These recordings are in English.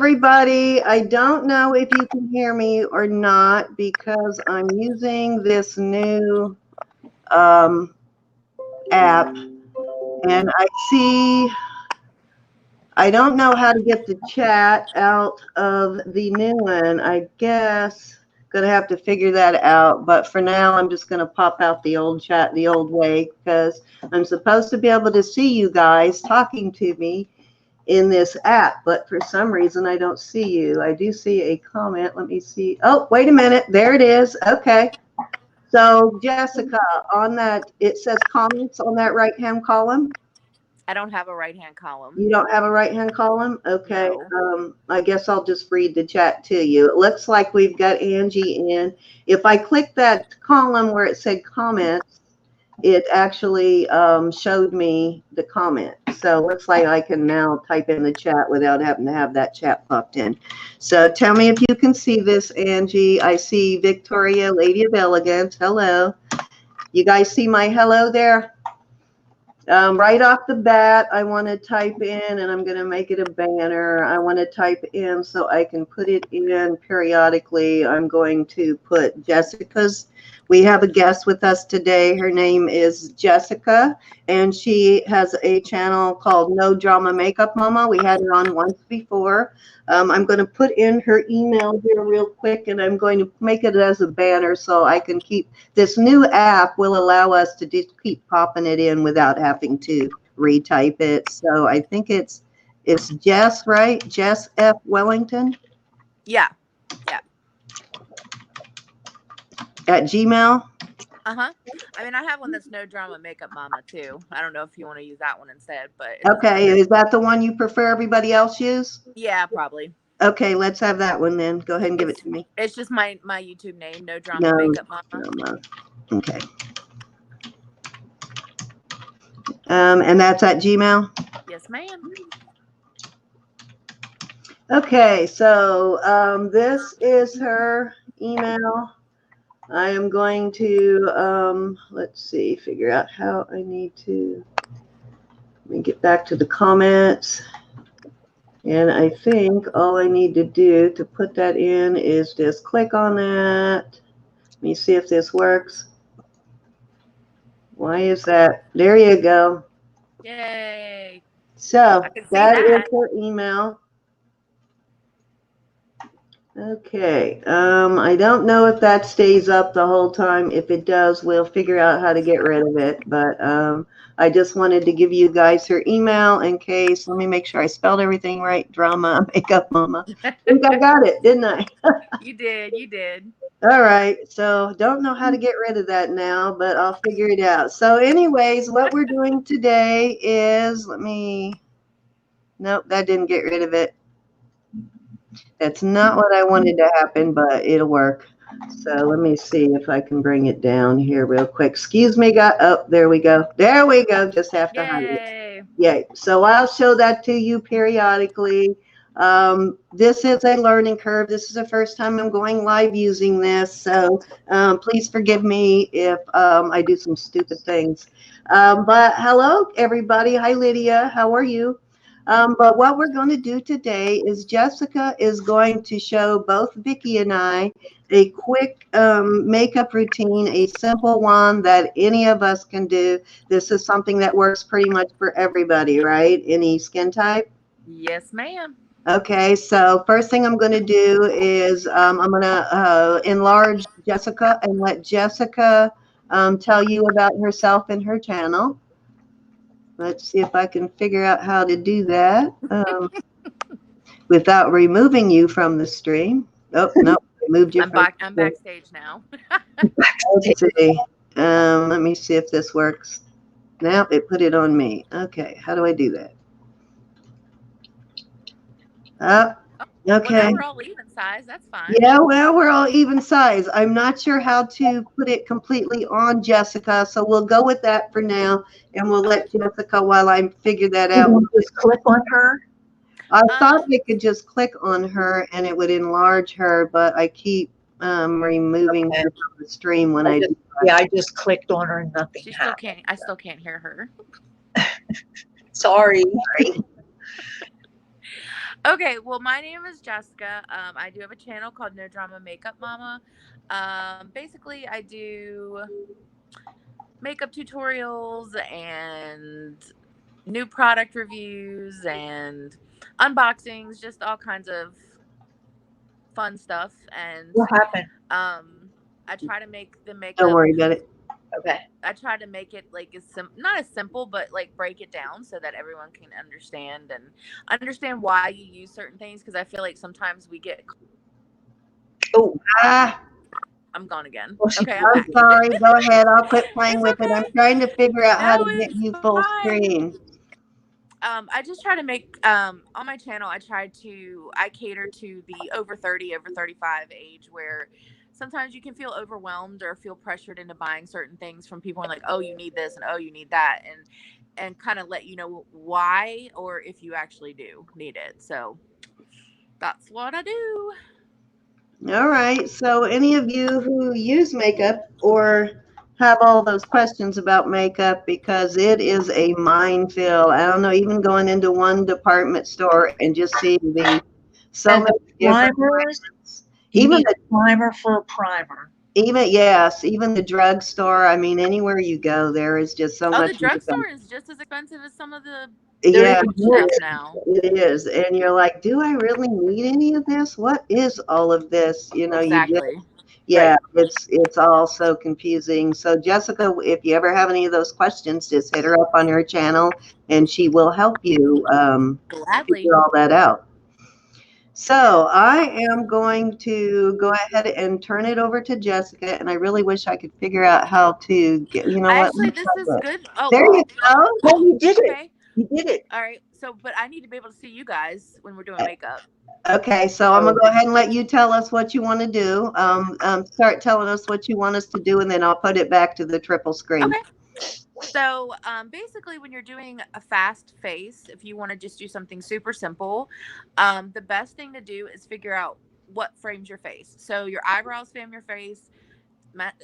everybody. I don't know if you can hear me or not because I'm using this new app, and I don't know how to get the chat out of the new one. I guess gonna have to figure that out. But for now, I'm just gonna pop out the old chat the old way because I'm supposed to be able to see you guys talking to me in this app, but for some reason I don't see you. I do see a comment. Let me see. Oh, wait a minute. There it is. Okay. So Jessica, on that, it says comments on that right-hand column. I don't have a right-hand column. You don't have a right-hand column? Okay. No. I guess I'll just read the chat to you. It looks like we've got Angie in. If I click that column where it said comments, it actually showed me the comment. So it looks like I can now type in the chat without having to have that chat popped in. So tell me if you can see this, Angie. I see Victoria, Lady of Elegance. Hello. You guys see my hello there? Right off the bat, I want to type in, and I'm going to make it a banner. I want to type in so I can put it in periodically. I'm going to put Jessica's. We have a guest with us today. Her name is Jessica, and she has a channel called No Drama Makeup Mama. We had her on once before. I'm going to put in her email here real quick, and I'm going to make it as a banner so I can keep this new app will allow us to just keep popping it in without having to retype it. So I think it's Jess, right? Jess F. Wellington? Yeah. Yeah. At Gmail? Uh-huh. I mean, I have one that's No Drama Makeup Mama, too. I don't know if you want to use that one instead, but... Okay, is that the one you prefer everybody else use? Yeah, probably. Okay, let's have that one then. Go ahead and give it to me. It's just my YouTube name, No Drama Makeup Mama. Okay. And that's at Gmail? Yes, ma'am. Okay, so this is her email. I am going to, let's see, figure out how I need to, let me get back to the comments. And I think all I need to do to put that in is just click on that. Let me see if this works. Why is that? There you go. Yay. So that is her email. Okay. I don't know if that stays up the whole time. If it does, we'll figure out how to get rid of it. But I just wanted to give you guys her email in case. Let me make sure I spelled everything right. Drama Makeup Mama. I think I got it, didn't I? You did. You did. All right. So don't know how to get rid of that now, but I'll figure it out. So anyways, what we're doing today is, nope, that didn't get rid of it. That's not what I wanted to happen, but it'll work. So let me see if I can bring it down here real quick. Excuse me, guys. Oh, there we go. There we go. Just have to hide it. Yay. So I'll show that to you periodically. This is a learning curve. This is the first time I'm going live using this. So please forgive me if I do some stupid things. But hello, everybody. Hi, Lydia. How are you? But what we're going to do today is Jessica is going to show both Vicki and I a quick makeup routine, a simple one that any of us can do. This is something that works pretty much for everybody, right? Any skin type? Yes, ma'am. Okay, so first thing I'm going to do is I'm going to enlarge Jessica and let Jessica tell you about herself and her channel. Let's see if I can figure out how to do that without removing you from the stream. Oh, no, removed you. I'm backstage now. Let's see. Let me see if this works. Now it put it on me. Okay, how do I do that? Okay. Well, now we're all even size. That's fine. Yeah, well, we're all even size. I'm not sure how to put it completely on Jessica, so we'll go with that for now, and we'll let Jessica, while I figure that out. We'll just click on her. I thought they could just click on her and it would enlarge her, but I keep removing her from the stream when I do that. Yeah, I just clicked on her and nothing happened. I still can't hear her. Sorry. Okay, well, my name is Jessica. I do have a channel called No Drama Makeup Mama. Basically, I do makeup tutorials and new product reviews and unboxings, just all kinds of fun stuff. And What happened? I try to make the Don't makeup. worry about it. Okay. I try to make it like not as simple, but like break it down so that everyone can understand why you use certain things. Because I feel like sometimes we get. Oh, Ah, I'm gone again. well, she Okay, I'm I'm back. sorry. Go ahead. I'll quit playing It's with it. I'm okay. trying to figure out how No, to get it's you full fine. screen. I just try to make on my channel. I cater to the over 30, over 35 age, where sometimes you can feel overwhelmed or feel pressured into buying certain things from people and like, oh, you need this and oh, you need that, and kind of let you know why or if you actually do need it. So that's what I do. All right. So, any of you who use makeup or have all those questions about makeup, because it is a minefield. I don't know, even going into one department store and just seeing so and many the different primers. brands. You Even need a primer for a primer. even the drugstore. I mean, anywhere you go, there is just so Oh, much the makeup. drugstore is just as expensive as some of the Yeah, stuff now. it is. And you're like, do I really need any of this? What is all of this? You know, you just, Exactly. yeah, it's all so confusing. So Jessica, if you ever have any of those questions, just hit her up on her channel and she will help you Gladly. figure all that out. So I am going to go ahead and turn it over to Jessica, and I really wish I could figure out how to get, you know what? Actually, this is good. Oh, There you go. Oh, you did it. okay. You did it. All right. So, but I need to be able to see you guys when we're doing makeup. Okay, so I'm gonna go ahead and let you tell us what you want to do. Start telling us what you want us to do, and then I'll put it back to the triple screen. Okay. So, basically, when you're doing a fast face, if you want to just do something super simple, the best thing to do is figure out what frames your face. So, your eyebrows frame your face,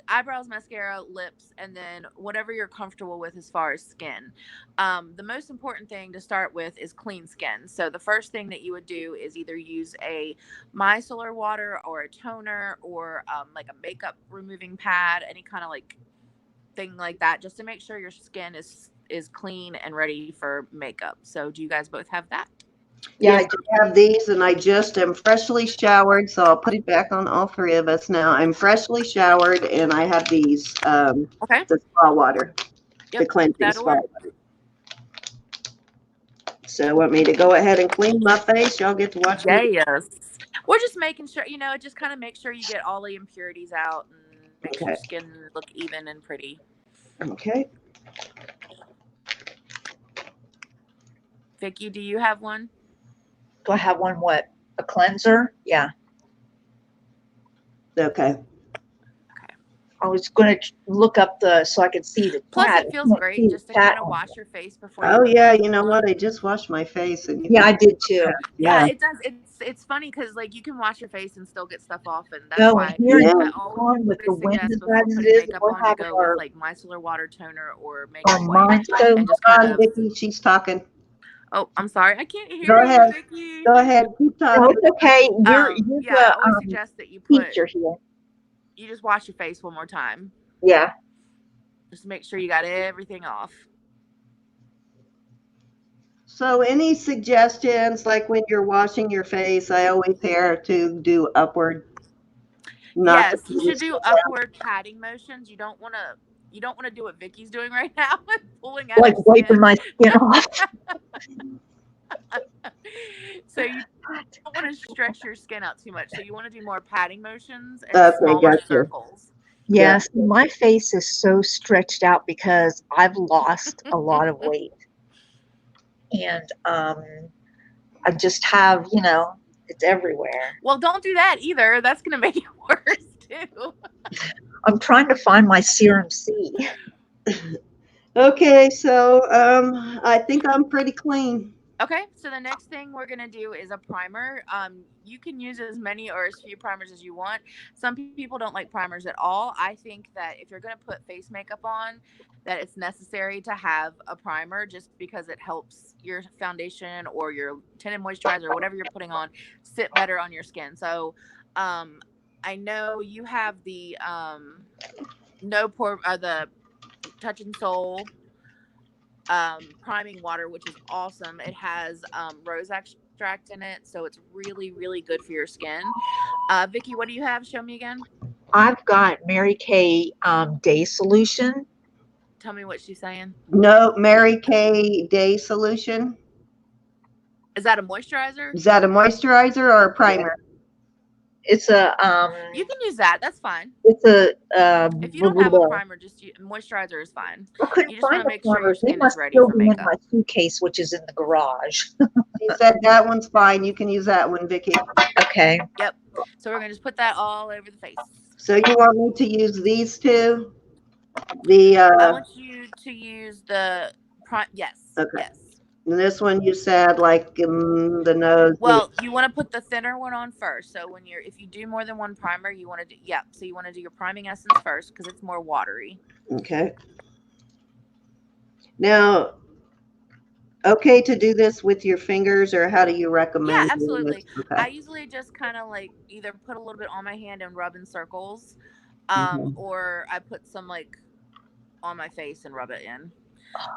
eyebrows, mascara, lips, and then whatever you're comfortable with as far as skin. The most important thing to start with is clean skin. So, the first thing that you would do is either use a micellar water or a toner or like a makeup removing pad, any kind of like thing like that, just to make sure your skin is clean and ready for makeup. So do you guys both have that? Yeah, Yes, I have these, and I just am freshly showered, so I'll put it back on all three of us now. I'm freshly showered, and I have these, Okay. the spa water, Yep, the cleansing that'll spa work. water. So want me to go ahead and clean my face? Y'all get to watch me. Yes. We're just making sure, it just kind of makes sure you get all the impurities out and makes your Okay. skin look even and pretty. Okay. Vicki, do you have one? do I have one? What? A cleanser? Yeah. Okay. I was going to look up so I could see the Plus, chat. it feels great just to kind of wash your face before you Oh put yeah, makeup you know on. what? I just washed my face, and Yeah, I did too. Yeah, it does. It's funny because like you can wash your face and still get stuff off, and that's No, why and here in Yeah. I always with the wind suggest as before bad as it putting is, makeup we're on to having go with like micellar water toner or our makeup wipe minds so. and just Hold kind on, of. Vicki, she's talking. Oh, I'm sorry, I can't hear Go you, ahead. Vicki. Go ahead, keep No, talking. it's okay. You're Yeah, I the always suggest that you put teacher here. you just wash your face one more time. Yeah. Just make sure you got everything off. So any suggestions, like when you're washing your face, I always hear to do upward. Not Yes, you should do upward patting motions. You don't want to do what Vicki's doing right now, pulling out Like her wiping skin. my skin off. So you don't want to stretch your skin out too much. So you want to do more patting motions and Okay, smaller gotcha. circles. Yes, my face is so stretched out because I've lost a lot of weight. And I just have, it's everywhere. Well, don't do that either. That's going to make it worse too. I'm trying to find my serum C. Okay, so I think I'm pretty clean. Okay, so the next thing we're gonna do is a primer. You can use as many or as few primers as you want. Some people don't like primers at all. I think that if you're gonna put face makeup on, that it's necessary to have a primer just because it helps your foundation or your tinted moisturizer or whatever you're putting on sit better on your skin. So, um, I know you have the no pore the Touch and Soul priming water, which is awesome. It has rose extract in it, so it's really, really good for your skin. Vicki, what do you have? Show me again. I've got Mary Kay Day Solution. Tell me what she's saying. No, Mary Kay Day Solution. Is that a moisturizer? Is that a moisturizer or a primer? It's a You can use that. That's fine. it's a If you don't have a primer, just moisturizer is fine. I couldn't You just want find to the make sure your primers. They skin is must ready still for be in makeup. my suitcase, which is in the garage. She said that one's fine. You can use that one, Vicki. Okay. Yep. So we're gonna just put that all over the face. So you want me to use these two? I want you to use the yes. Okay. Yes. And this one you said like the nose. Well, you want to put the thinner one on first. So when if you do more than one primer, you want to do, so you want to do your priming essence first because it's more watery. Okay. Now, okay to do this with your fingers, or how do you recommend? Yeah, absolutely. Okay. I usually just kind of like either put a little bit on my hand and rub in circles, or I put some like on my face and rub it in.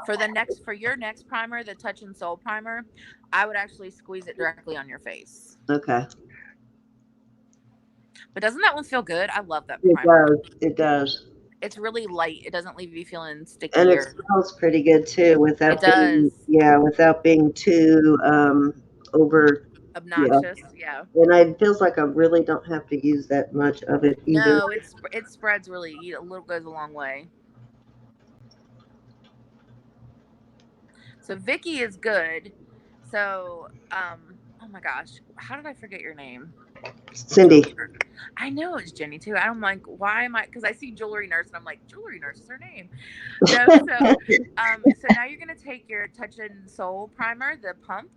For your next primer, the Touch and Soul primer, I would actually squeeze it directly on your face. Okay. But doesn't that one feel good? I love that primer. It does. It does. It's really light. It doesn't leave you feeling sticky. And it smells pretty good too, without without being too over obnoxious. Yeah. And it feels like I really don't have to use that much of it either. No, it spreads really. A little goes a long way. So Vicki is good. So, oh my gosh, how did I forget your name? Cindy. I know it's Jenny too. I'm like, why am I? Because I see JewelryNurse and I'm like, JewelryNurse is her name. No, so now you're gonna take your Touch and Soul primer, the pump,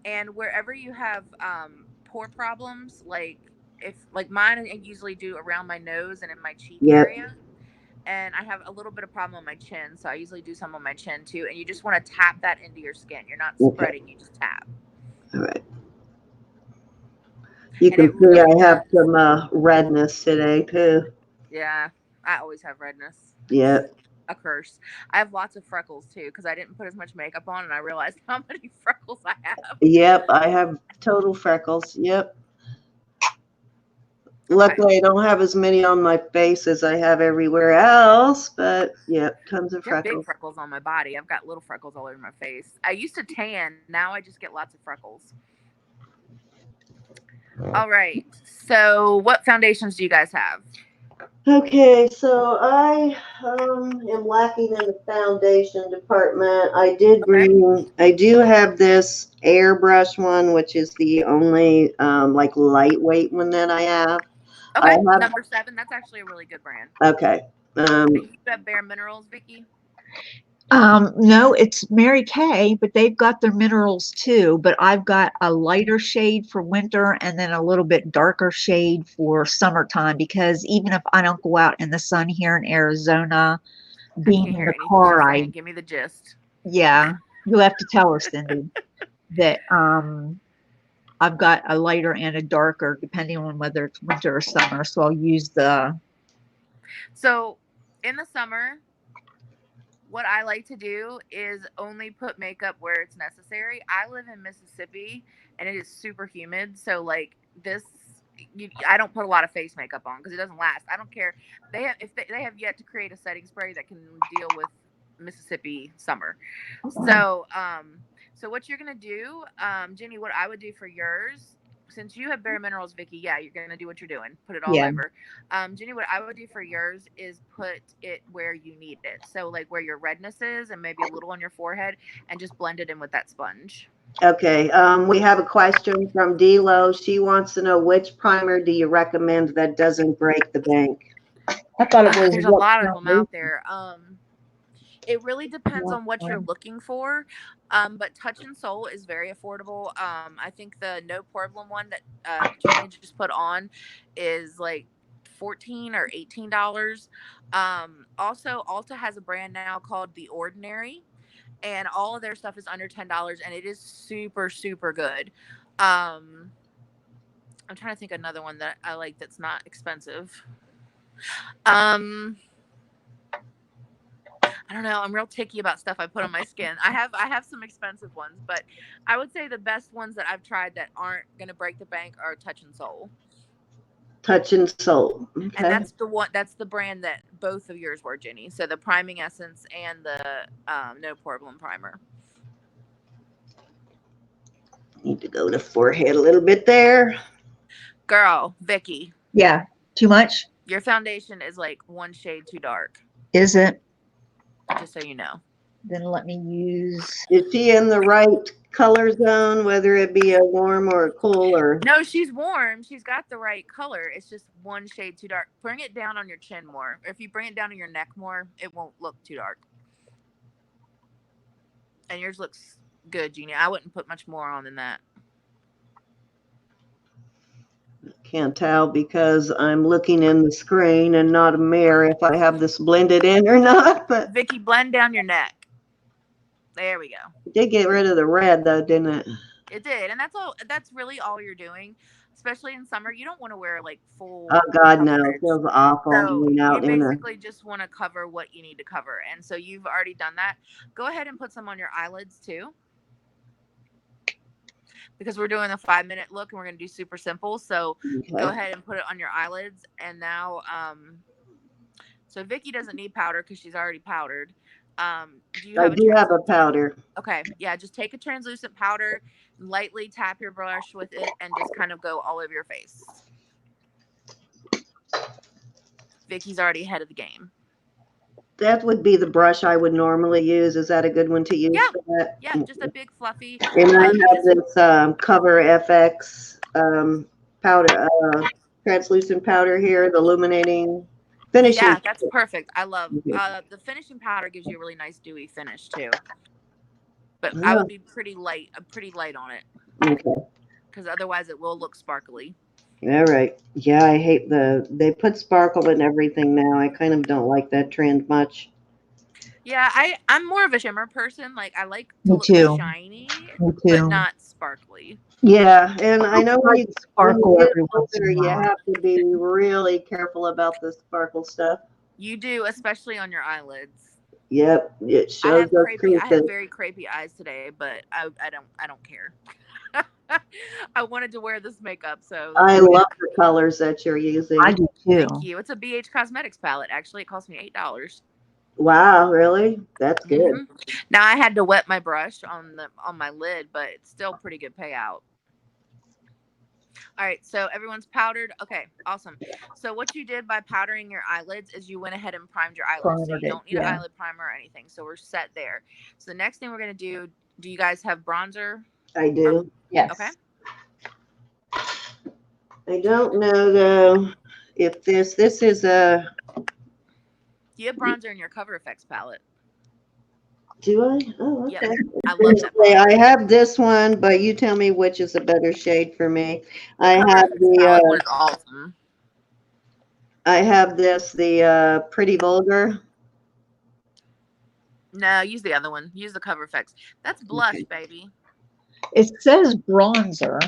and wherever you have pore problems, like mine, I usually do around my nose and in my cheek area. And I have a little bit of problem on my chin, so I usually do some on my chin too. And you just want to tap that into your skin. You're not spreading, you just tap. All right. You can see I have some redness today too. Yeah, I always have redness. Yep. A curse. I have lots of freckles too because I didn't put as much makeup on, and I realized how many freckles I have. Yep, I have total freckles. Yep. Luckily, I don't have as many on my face as I have everywhere else, but yeah, tons of freckles. Big freckles on my body. I've got little freckles all over my face. I used to tan. Now I just get lots of freckles. All right. So what foundations do you guys have? Okay, so I am lacking in the foundation department. I do have this airbrush one, which is the only like lightweight one that I have. Okay, number 7. That's actually a really good brand. Okay. You have Bare Minerals, Vicki? No, it's Mary Kay, but they've got their minerals too. But I've got a lighter shade for winter and then a little bit darker shade for summertime, because even if I don't go out in the sun here in Arizona, being in the car, give me the gist. Yeah, you'll have to tell her, Cindy, that I've got a lighter and a darker, depending on whether it's winter or summer. So I'll use the. So in the summer, what I like to do is only put makeup where it's necessary. I live in Mississippi and it is super humid. So like this, I don't put a lot of face makeup on because it doesn't last. I don't care. They have yet to create a setting spray that can deal with Mississippi summer. So, so what you're going to do, Jenny, what I would do for yours, since you have Bare Minerals, Vicki, yeah, you're going to do what you're doing. Put it all over. Jenny, what I would do for yours is put it where you need it. So like where your redness is and maybe a little on your forehead, and just blend it in with that sponge. Okay. We have a question from D-Lo. She wants to know, which primer do you recommend that doesn't break the bank? I thought it was. There's a lot of them out there. It really depends on what you're looking for. But Touch and Soul is very affordable. I think the No Problem one that Gina just put on is like $14 or $18. Also, Ulta has a brand now called The Ordinary, and all of their stuff is under $10, and it is super, super good. I'm trying to think of another one that I like that's not expensive. I don't know. I'm real picky about stuff I put on my skin. I have some expensive ones, but I would say the best ones that I've tried that aren't gonna break the bank are Touch and Soul. Touch and Soul. Okay. And that's the one. That's the brand that both of yours were, Jenny. So the priming essence and the No Problem primer. Need to go to forehead a little bit there. Girl, Vicki. Yeah. Too much? Your foundation is like one shade too dark. Is it? Just so you know. Then let me use. Is she in the right color zone, whether it be a warm or a cool or? No, she's warm. She's got the right color. It's just one shade too dark. Bring it down on your chin more. If you bring it down on your neck more, it won't look too dark. And yours looks good, Jeannie. I wouldn't put much more on than that. Can't tell because I'm looking in the screen and not a mirror if I have this blended in or not. But Vicki, blend down your neck. There we go. it did get rid of the red though, didn't it? It did, and that's all. That's really all you're doing, especially in summer. You don't want to wear like full. Oh God, no! coverage. It feels awful So being out you in basically just want to cover what you need to cover, and so you've already done that. Go ahead and put some on your eyelids too, because we're doing a 5-minute look and we're going to do super simple. So go ahead and put it on your eyelids. And now, so Vicki doesn't need powder because she's already powdered. I do have a powder. Okay. Yeah. Just take a translucent powder, lightly tap your brush with it, and just kind of go all over your face. Vicki's already ahead of the game. That would be the brush I would normally use. Is that a good one to use for that? Yeah, just a big fluffy. And I have this Cover FX powder, translucent powder here, the illuminating finishing. Yeah, that's perfect. I love the finishing powder. Gives you a really nice dewy finish too. But I would be pretty light on it. Okay. Because otherwise it will look sparkly. All right. Yeah, I hate they put sparkle in everything now. I kind of don't like that trend much. Yeah, I'm more of a shimmer person. Like I like to look shiny, but not sparkly. Yeah, and I know when you sparkle get older, you have to be really careful about the sparkle stuff. You do, especially on your eyelids. Yep, it shows up. I have very crepey eyes today, but I don't care. I wanted to wear this makeup, so I love the colors that you're using. I do too. Thank you. It's a BH Cosmetics palette. Actually, it cost me $8. Wow, really? That's good. Mm-hmm. Now I had to wet my brush on my lid, but it's still pretty good payout. All right, so everyone's powdered. Okay, awesome. So what you did by powdering your eyelids is you went ahead and primed your eyelids. So you don't need an eyelid primer or anything. So we're set there. So the next thing we're going to do you guys have bronzer? I do. Yes. Okay. I don't know though if this is a. You have bronzer in your Cover Effects palette. Do I? Oh, okay. Yep. I love that. I have this one, but you tell me which is a better shade for me. I have awesome. I have the Pretty Vulgar. No, use the other one. Use the Cover Effects. That's blush, baby. It says bronzer.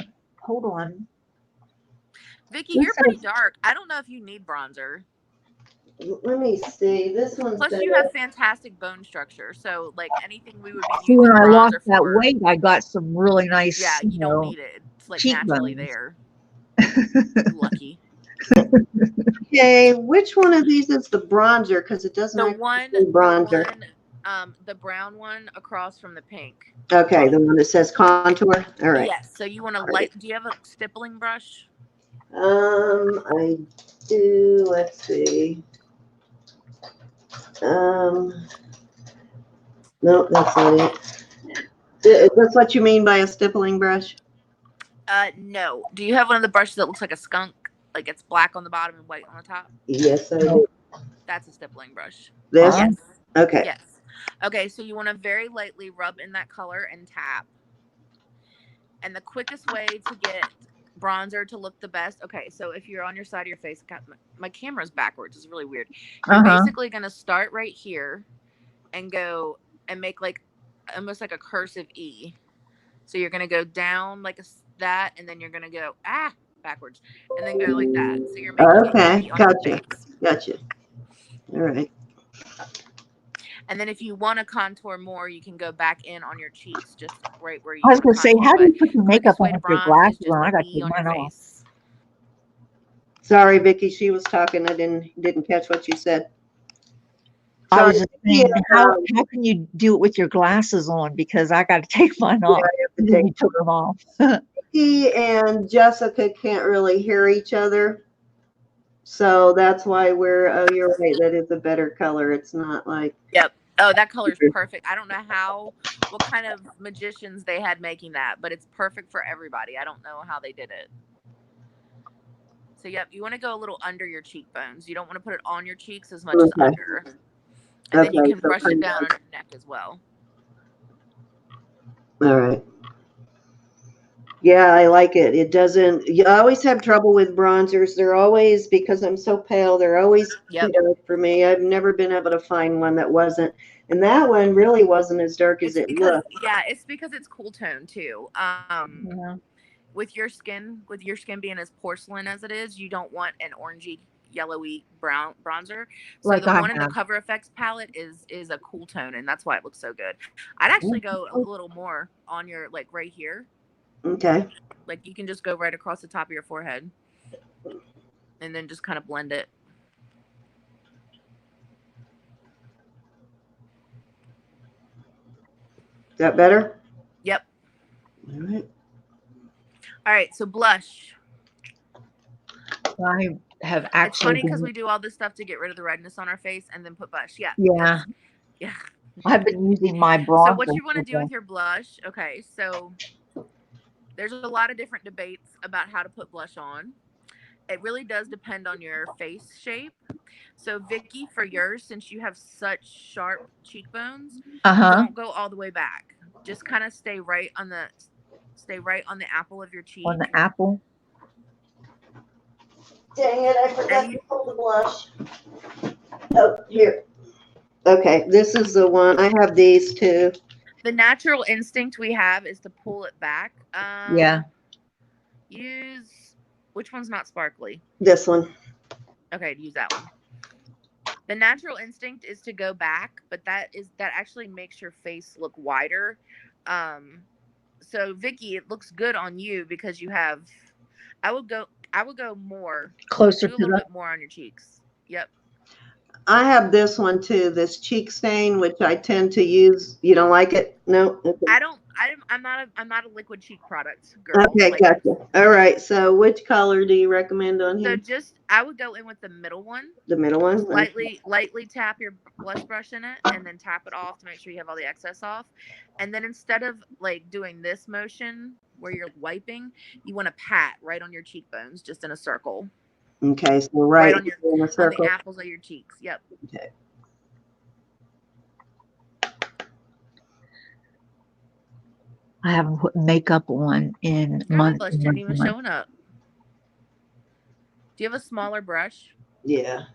Hold on. Vicki, you're pretty dark. I don't know if you need bronzer. Let me see. This one's Plus, better. you have fantastic bone structure. So, like anything we would be using when I lost that weight, I got some really nice. Yeah, you don't need it. It's like naturally there. Lucky. Okay, which one of these is the bronzer? Because it doesn't. The one bronzer. The brown one across from the pink. Okay, the one that says contour. All right. Yes. So you want to light. Do you have a stippling brush? I do. Let's see. No, that's not it. That's what you mean by a stippling brush? No. Do you have one of the brushes that looks like a skunk? Like it's black on the bottom and white on the top? Yes, I do. That's a stippling brush. This? Yes. Okay. Yes. Okay, so you want to very lightly rub in that color and tap. And the quickest way to get bronzer to look the best. Okay, so if you're on your side of your face, my camera's backwards. It's really weird. You're basically going to start right here and go and make like almost like a cursive E. So you're going to go down like that, and then you're going to go backwards, and then go like that. So you're making Okay, on your face. Gotcha. All right. And then if you want to contour more, you can go back in on your cheeks, just right where you. I was going to say, how do you put your makeup on with your glasses on? I got to take mine off. Sorry, Vicki, she was talking. I didn't catch what you said. I was just saying, how can you do it with your glasses on? Because I got to take mine off. Yeah, you took them off. Vicki and Jessica can't really hear each other. So that's why you're right. That is a better color. It's not like. Yep. Oh, that color is perfect. I don't know what kind of magicians they had making that, but it's perfect for everybody. I don't know how they did it. So, yep, you want to go a little under your cheekbones. You don't want to put it on your cheeks as much as under. And then you can brush it down on your neck as well. All right. Yeah, I like it. It doesn't, you always have trouble with bronzers. They're always, because I'm so pale, they're always too dark for me. I've never been able to find one that wasn't. And that one really wasn't as dark as it looked. Yeah, it's because it's cool tone too. With your skin being as porcelain as it is, you don't want an orangey, yellowy brown bronzer. So like the one in the Cover Effects palette is a cool tone, and that's why it looks so good. I'd actually go a little more on your, like, right here. Okay. Like, you can just go right across the top of your forehead and then just kind of blend it. Is that better? Yep. All right. All right, so blush. I have actually. It's funny because we do all this stuff to get rid of the redness on our face and then put blush. Yeah. Yeah. Yeah. I've been using my bronzer. So what you want to do with your blush? Okay, so there's a lot of different debates about how to put blush on. It really does depend on your face shape. So Vicki, for yours, since you have such sharp cheekbones, don't go all the way back. Just kind of stay right on the apple of your cheek. On the apple. Dang it, I forgot to pull the blush. Oh, here. Okay, this is the one. I have these two. The natural instinct we have is to pull it back. Yeah. Which one's not sparkly? This one. Okay, use that one. The natural instinct is to go back, but that actually makes your face look wider. So Vicki, it looks good on you because you have. I would go more closer to a little bit more on your cheeks. Yep. I have this one too, this cheek stain, which I tend to use. You don't like it? No? Okay. I'm not a liquid cheek product girl. Okay, gotcha. All right. So which color do you recommend on here? So I would go in with the middle one. The middle one? Just lightly tap your blush brush in it and then tap it off to make sure you have all the excess off. And then instead of like doing this motion where you're wiping, you want to pat right on your cheekbones, just in a circle. Okay, so right on the apples of your cheeks. Yep. Okay. I haven't put makeup on in months. Blush didn't even showing up. Do you have a smaller brush? Yeah.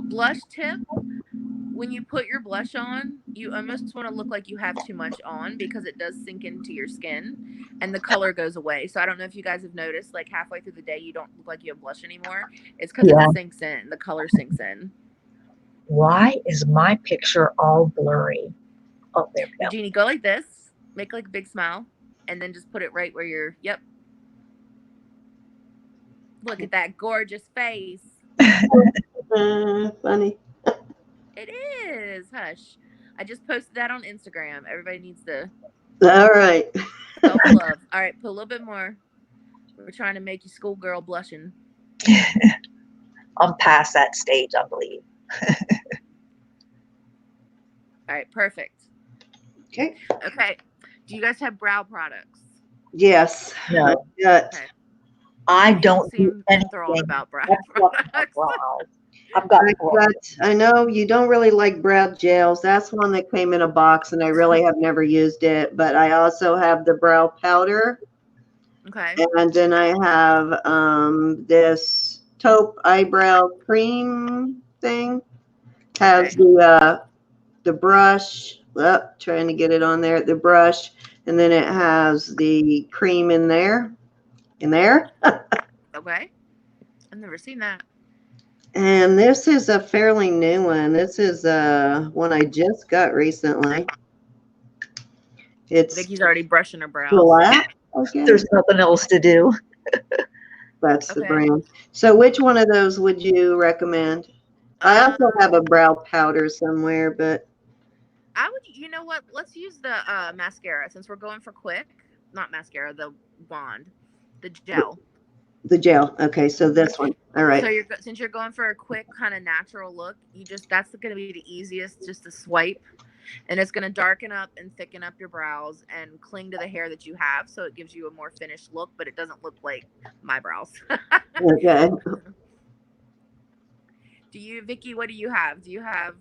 Blush tip. When you put your blush on, you almost want to look like you have too much on because it does sink into your skin and the color goes away. So I don't know if you guys have noticed, like halfway through the day, you don't look like you have blush anymore. It's because it sinks in. The color sinks in. Why is my picture all blurry? Oh, there we go. Jeannie, go like this. Make like a big smile and then just put it right where you're, yep. Look at that gorgeous face. Funny. It is. Hush. I just posted that on Instagram. Everybody needs to. All right. Self-love. All right, put a little bit more. We're trying to make you schoolgirl blushing. I'm past that stage, I believe. All right, perfect. Okay. Okay. Do you guys have brow products? Yes. No. Okay. I You don't do seem anything. enthralled about brow That's what my products. brows. I've got I know you don't really like brow gels. That's one that came in a box, and I really have never used it. But I also have the brow powder, Okay. and then I have this taupe eyebrow cream thing. Has the brush. Trying to get it on there. The brush, and then it has the cream in there. Okay. I've never seen that. And this is a fairly new one. This is one I just got recently. It's Vicky's already brushing her brows. black. Okay. There's nothing else to do. That's the Okay. brand. So which one of those would you recommend? I also have a brow powder somewhere, but I would, you know what? Let's use the mascara since we're going for quick. Not mascara, the wand, the gel. the gel. Okay, so this one. All right. So since you're going for a quick kind of natural look, that's going to be the easiest, just to swipe, and it's going to darken up and thicken up your brows and cling to the hair that you have, so it gives you a more finished look, but it doesn't look like my brows. Okay. Vicky, what do you have? Do you have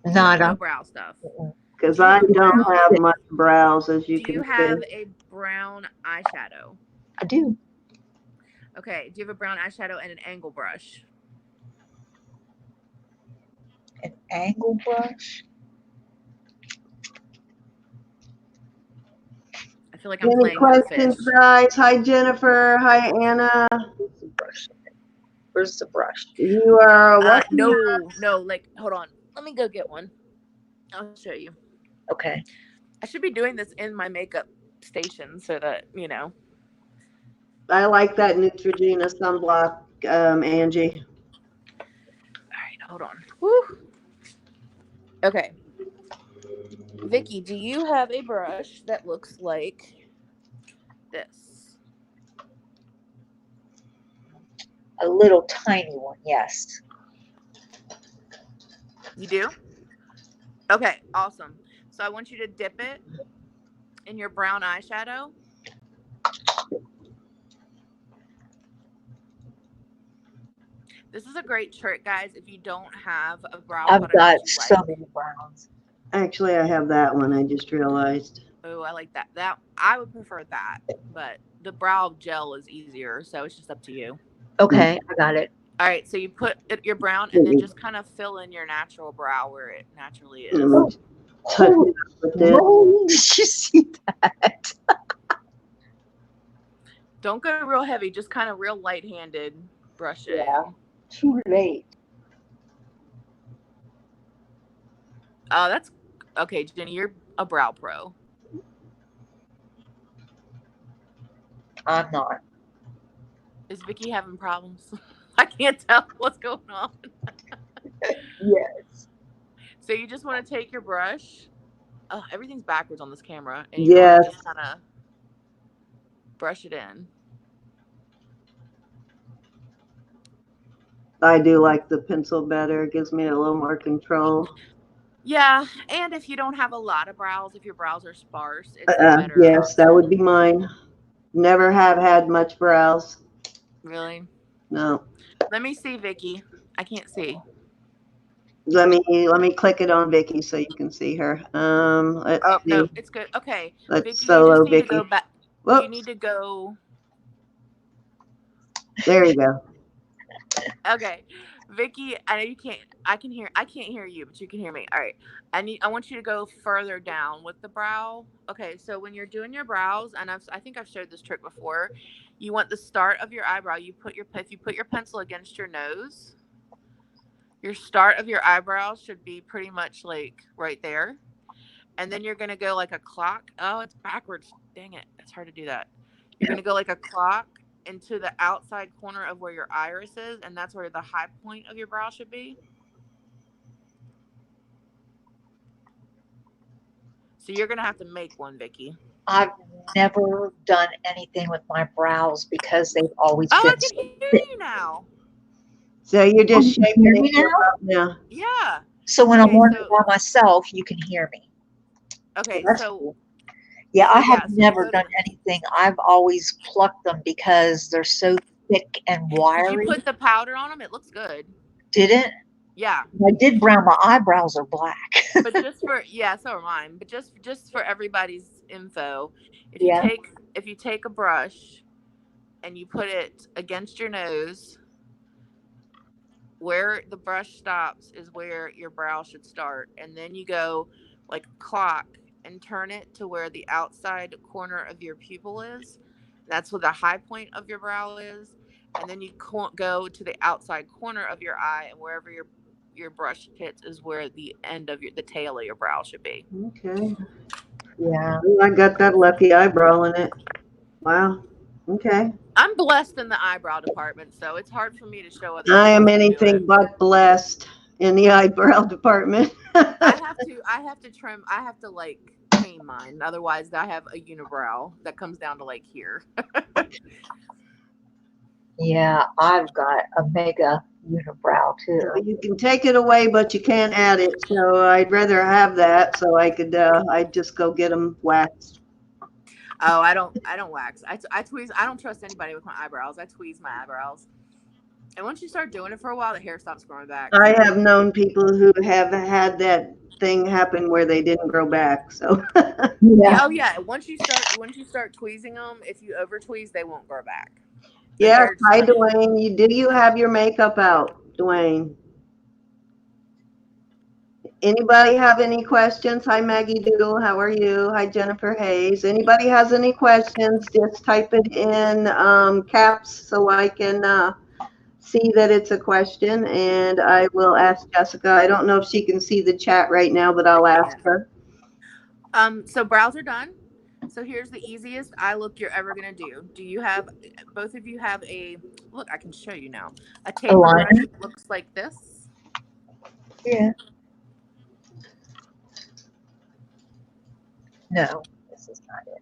Nada. no brow stuff? Because I don't have much brows, as you Do can you see. have a brown eyeshadow? I do. Okay. Do you have a brown eyeshadow and an angle brush? An angle brush. I feel like I'm Any playing with questions, fish. guys? Hi, Jennifer. Hi, Anna. Where's the brush? You are welcome. No, like, hold on. Let me go get one. I'll show you. Okay. I should be doing this in my makeup station so that, you know. I like that Neutrogena sunblock, Angie. All right, hold on. Woo. Okay. Vicki, do you have a brush that looks like this? A little tiny one, yes. You do? Okay, awesome. So I want you to dip it in your brown eyeshadow. This is a great trick, guys, if you don't have a brow I've product got that you so like. many browns. Actually, I have that one. I just realized. Oh, I like that. I would prefer that, but the brow gel is easier, so it's just up to you. Okay, I got it. All right, so you put your brown and then just kind of fill in your natural brow where it naturally is. Holy moly, did you see that? Don't go real heavy, just kind of real light-handed brush it. Yeah. Too late. Oh, that's okay, Jenny. You're a brow pro. I'm not. Is Vicki having problems? I can't tell what's going on. Yes. So you just want to take your brush. Oh, everything's backwards on this camera, and you Yes. want to just kind of brush it in. I do like the pencil better. It gives me a little more control. Yeah, and if you don't have a lot of brows, if your brows are sparse, it's better. Yes, that would be mine. Never have had much brows. Really? No. Let me see, Vicki. I can't see. Let me click it on Vicki so you can see her. Let's see. No, it's good. Okay, Let's Vicki, solo you just need Vicki. to go back. Whoops. You need to go. There you go. Okay, Vicki, I know you can't. I can't hear you, but you can hear me. All right. I want you to go further down with the brow. Okay, so when you're doing your brows, and I think I've showed this trick before. You want the start of your eyebrow. If you put your pencil against your nose, your start of your eyebrow should be pretty much like right there, and then you're gonna go like a clock. Oh, it's backwards. Dang it, it's hard to do that. You're gonna go like a clock into the outside corner of where your iris is, and that's where the high point of your brow should be. So you're gonna have to make one, Vicki. I've never done anything with my brows because they've always Oh, been. I can hear you now. So you're just You shaping hear me it now? now. Yeah. So when Okay, I'm working by myself, you can hear me. Okay, That's so cool. Yeah, so I have yeah, so you never go done to- anything anything, I've always plucked them because they're so thick and Did wiry. you put the powder on them? It looks good. Didn't? Yeah. I did brown. My eyebrows are black. But just for so are mine. But just for everybody's info, if Yeah. you take a brush and you put it against your nose, where the brush stops is where your brow should start, and then you go like a clock and turn it to where the outside corner of your pupil is. That's where the high point of your brow is, and then you go to the outside corner of your eye, and wherever your brush hits is where the end of the tail of your brow should be. Okay. Yeah. Ooh, I got that lucky eyebrow in it. Wow. Okay. I'm blessed in the eyebrow department, so it's hard for me to show other I am people how to do anything it. but blessed in the eyebrow department. I have to trim. I have to like tame mine. Otherwise, I have a unibrow that comes down to like here. Yeah, I've got a mega unibrow too. You can take it away, but you can't add it. So I'd rather have that, so I could. I'd just go get them waxed. Oh, I don't wax. I tweeze. I don't trust anybody with my eyebrows. I tweeze my eyebrows. And once you start doing it for a while, the hair stops growing back. I have known people who have had that thing happen where they didn't grow back. So Yeah. Oh yeah. Once you start tweezing them, if you over tweeze, they won't grow back. yeah. Hi, Dwayne. Do you have your makeup out, Dwayne? Anybody have any questions? Hi, Maggie Doodle. How are you? Hi, Jennifer Hayes. Anybody has any questions? Just type it in caps so I can see that it's a question, and I will ask Jessica. I don't know if she can see the chat right now, but I'll ask her. So brows are done. So here's the easiest eye look you're ever gonna do. Do you have, both of you have a look? I can show you now. A taper brush that looks like this. Yeah. No, this is not it.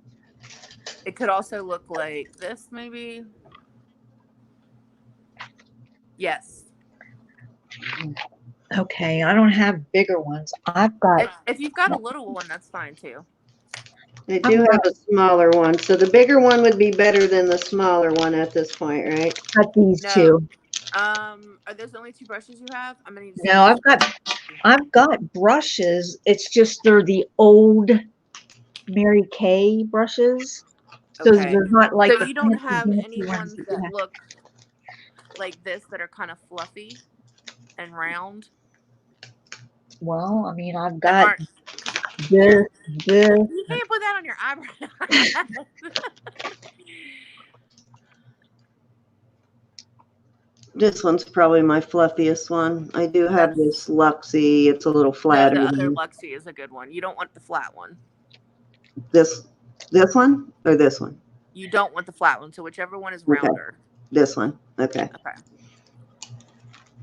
It could also look like this, maybe. Yes. Okay, I don't have bigger ones. I've got. If you've got a little one, that's fine too. I do have a smaller one, so the bigger one would be better than the smaller one at this point, right? Got these two. Are those the only two brushes you have? I'm gonna need to No, I've got brushes. It's just they're the old Mary Kay brushes. So they're not like. So you don't have any ones that look like this that are kind of fluffy and round? Well, I mean, I've got this. You can't put that on your eyebrow. This one's probably my fluffiest one. I do have this Luxie. It's a little flatter. The other Luxie is a good one. You don't want the flat one. This one or this one? You don't want the flat one. So whichever one is rounder. Okay. This one. Okay. Okay.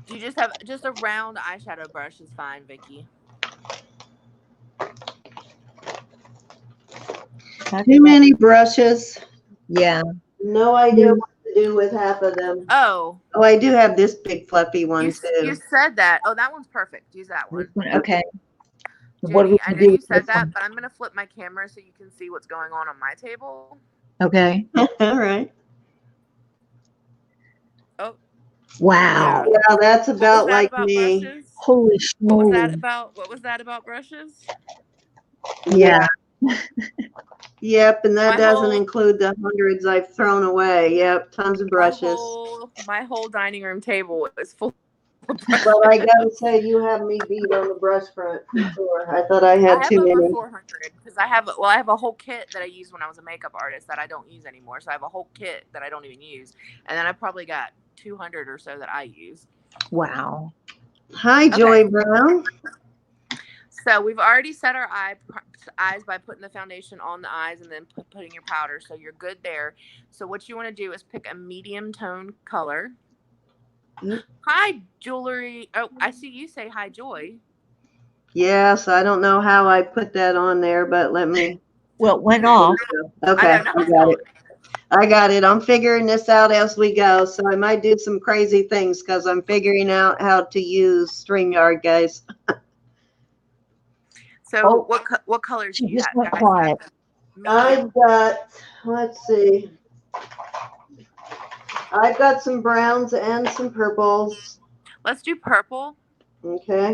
Do you just have a round eyeshadow brush is fine, Vicki? Too many brushes. Yeah. No idea what to do with half of them. Oh, I do have this big fluffy one too. You said that. Oh, that one's perfect. Use that one. Okay. Judy, what do we I know do you said that, but I'm going to flip my camera so you can see what's going on my table. Okay. All right. Oh. Wow. Yeah, that's about like me. Brushes? Holy shit. What was that about brushes? Yeah. Yep, and that doesn't include the hundreds I've thrown away. Yep, tons of brushes. My whole dining room table is full of brushes. But I gotta say, you have me beat on the brush front for sure. I thought I had too many. 400 because I have a whole kit that I used when I was a makeup artist that I don't use anymore. So I have a whole kit that I don't even use, and then I probably got 200 or so that I use. Wow. Hi, Joy Brown. So we've already set our eyes by putting the foundation on the eyes and then putting your powder. So you're good there. So what you want to do is pick a medium tone color. Mm-hmm. Hi, Jewelry. Oh, I see you say hi, Joy. Yes, I don't know how I put that on there, but let me. Well, it went off. Okay, I got it. I got it. I'm figuring this out as we go. So I might do some crazy things because I'm figuring out how to use StreamYard, guys. So what colors do you have? Quiet. I've got, let's see. I've got some browns and some purples. Let's do purple. Okay.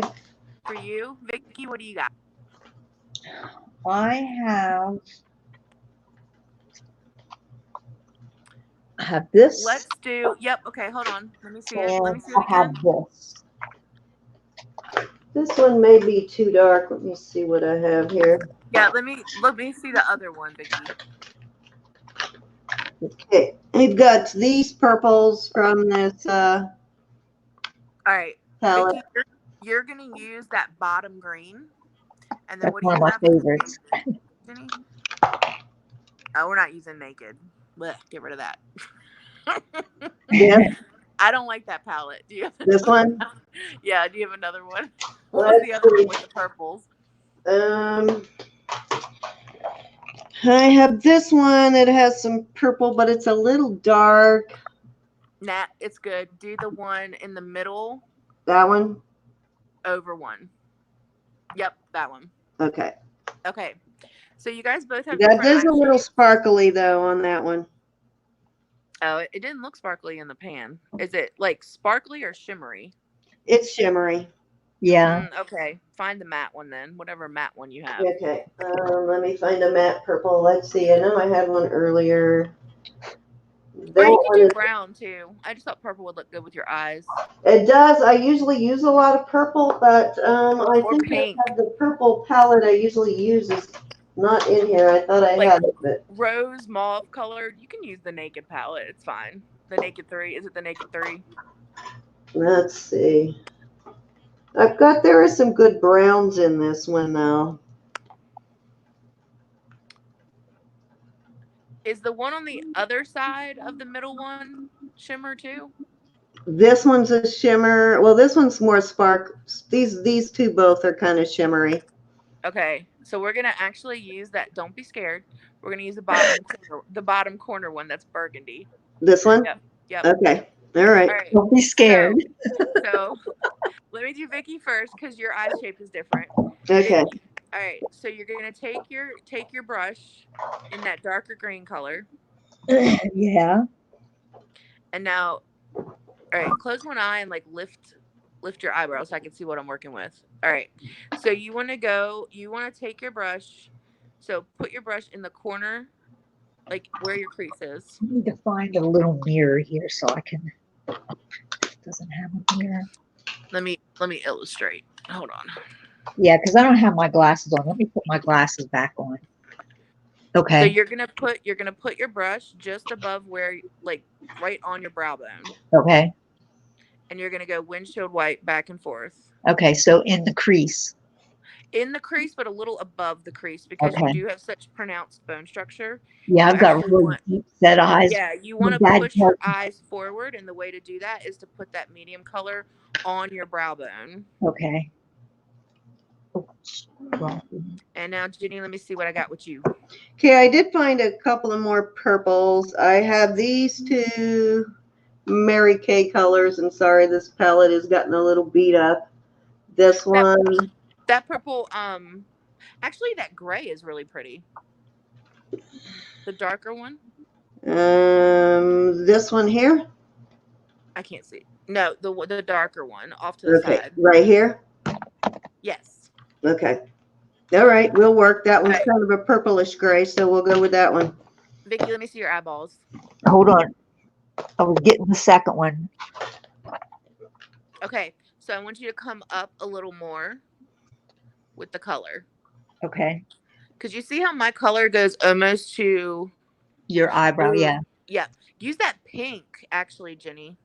For you, Vicki, what do you got? I have this. Let's do. Yep. Okay. Hold on. Let me see it. And Let me see it I have again. this. This one may be too dark. Let me see what I have here. Yeah. Let me see the other one, Vicki. Okay. I've got these purples from this All right, palette. Vicki, you're gonna use that bottom green, and then That's what do one you of my have? favorites. Jenny? Oh, we're not using naked. Blech, get rid of that. Yeah. I don't like that palette. Do you have This one? Yeah, do you have another one? What was the other one with the purples? I have this one that has some purple, but it's a little dark. Nah, it's good. Do the one in the middle. That one? Over one. Yep, that one. Okay. Okay. So you guys both have That different is a little eyes. sparkly though on that one. Oh, it didn't look sparkly in the pan. Is it like sparkly or shimmery? It's shimmery. Yeah. Okay. Find the matte one then. Whatever matte one you have. Okay. Let me find a matte purple. Let's see. I know I had one earlier. Or you That could one do brown too. I just thought purple would look good with your eyes. It does. I usually use a lot of purple, but I Or think pink. I have the purple palette I usually use is not in here. I thought I Like had it, but rose mauve colored. You can use the naked palette. It's fine. The naked 3. Is it the naked 3? let's see. There are some good browns in this one though. Is the one on the other side of the middle one shimmer too? This one's a shimmer. Well, this one's more spark. These two both are kind of shimmery. Okay, so we're gonna actually use that. Don't be scared. We're gonna use the bottom corner one that's burgundy. This one? Yep. Yep. Okay. All right. All right. Don't be scared. So let me do Vicki first because your eye shape is different. Okay. Vicki, all right. So you're gonna take your brush in that darker green color, Yeah. and now, all right, close one eye and like lift your eyebrows so I can see what I'm working with. All right. So you want to take your brush. So put your brush in the corner, like where your crease is. I need to find a little mirror here so I can. It doesn't have a mirror. Let me illustrate. Hold on. Yeah, because I don't have my glasses on. Let me put my glasses back on. Okay. So you're gonna put your brush just above where, like, right on your brow bone. Okay. And you're gonna go windshield wipe back and forth. Okay, so in the crease. In the crease, but a little above the crease because you do have such pronounced bone structure. Yeah, I've got really deep set eyes. Yeah, you want to push your eyes forward, and the way to do that is to put that medium color on your brow bone. Okay. And now, Jenny, let me see what I got with you. Okay, I did find a couple of more purples. I have these two Mary Kay colors. I'm sorry, this palette has gotten a little beat up. This one. That purple, actually that gray is really pretty. The darker one. This one here. I can't see. No, the darker one off to the side. Right here. Yes. Okay. All right, we'll work. That one's kind of a purplish gray, so we'll go with that one. Vicki, let me see your eyeballs. Hold on. I was getting the second one. Okay, so I want you to come up a little more with the color. Okay. Because you see how my color goes almost to your eyebrow, yeah. Yeah. Use that pink, actually, Jenny.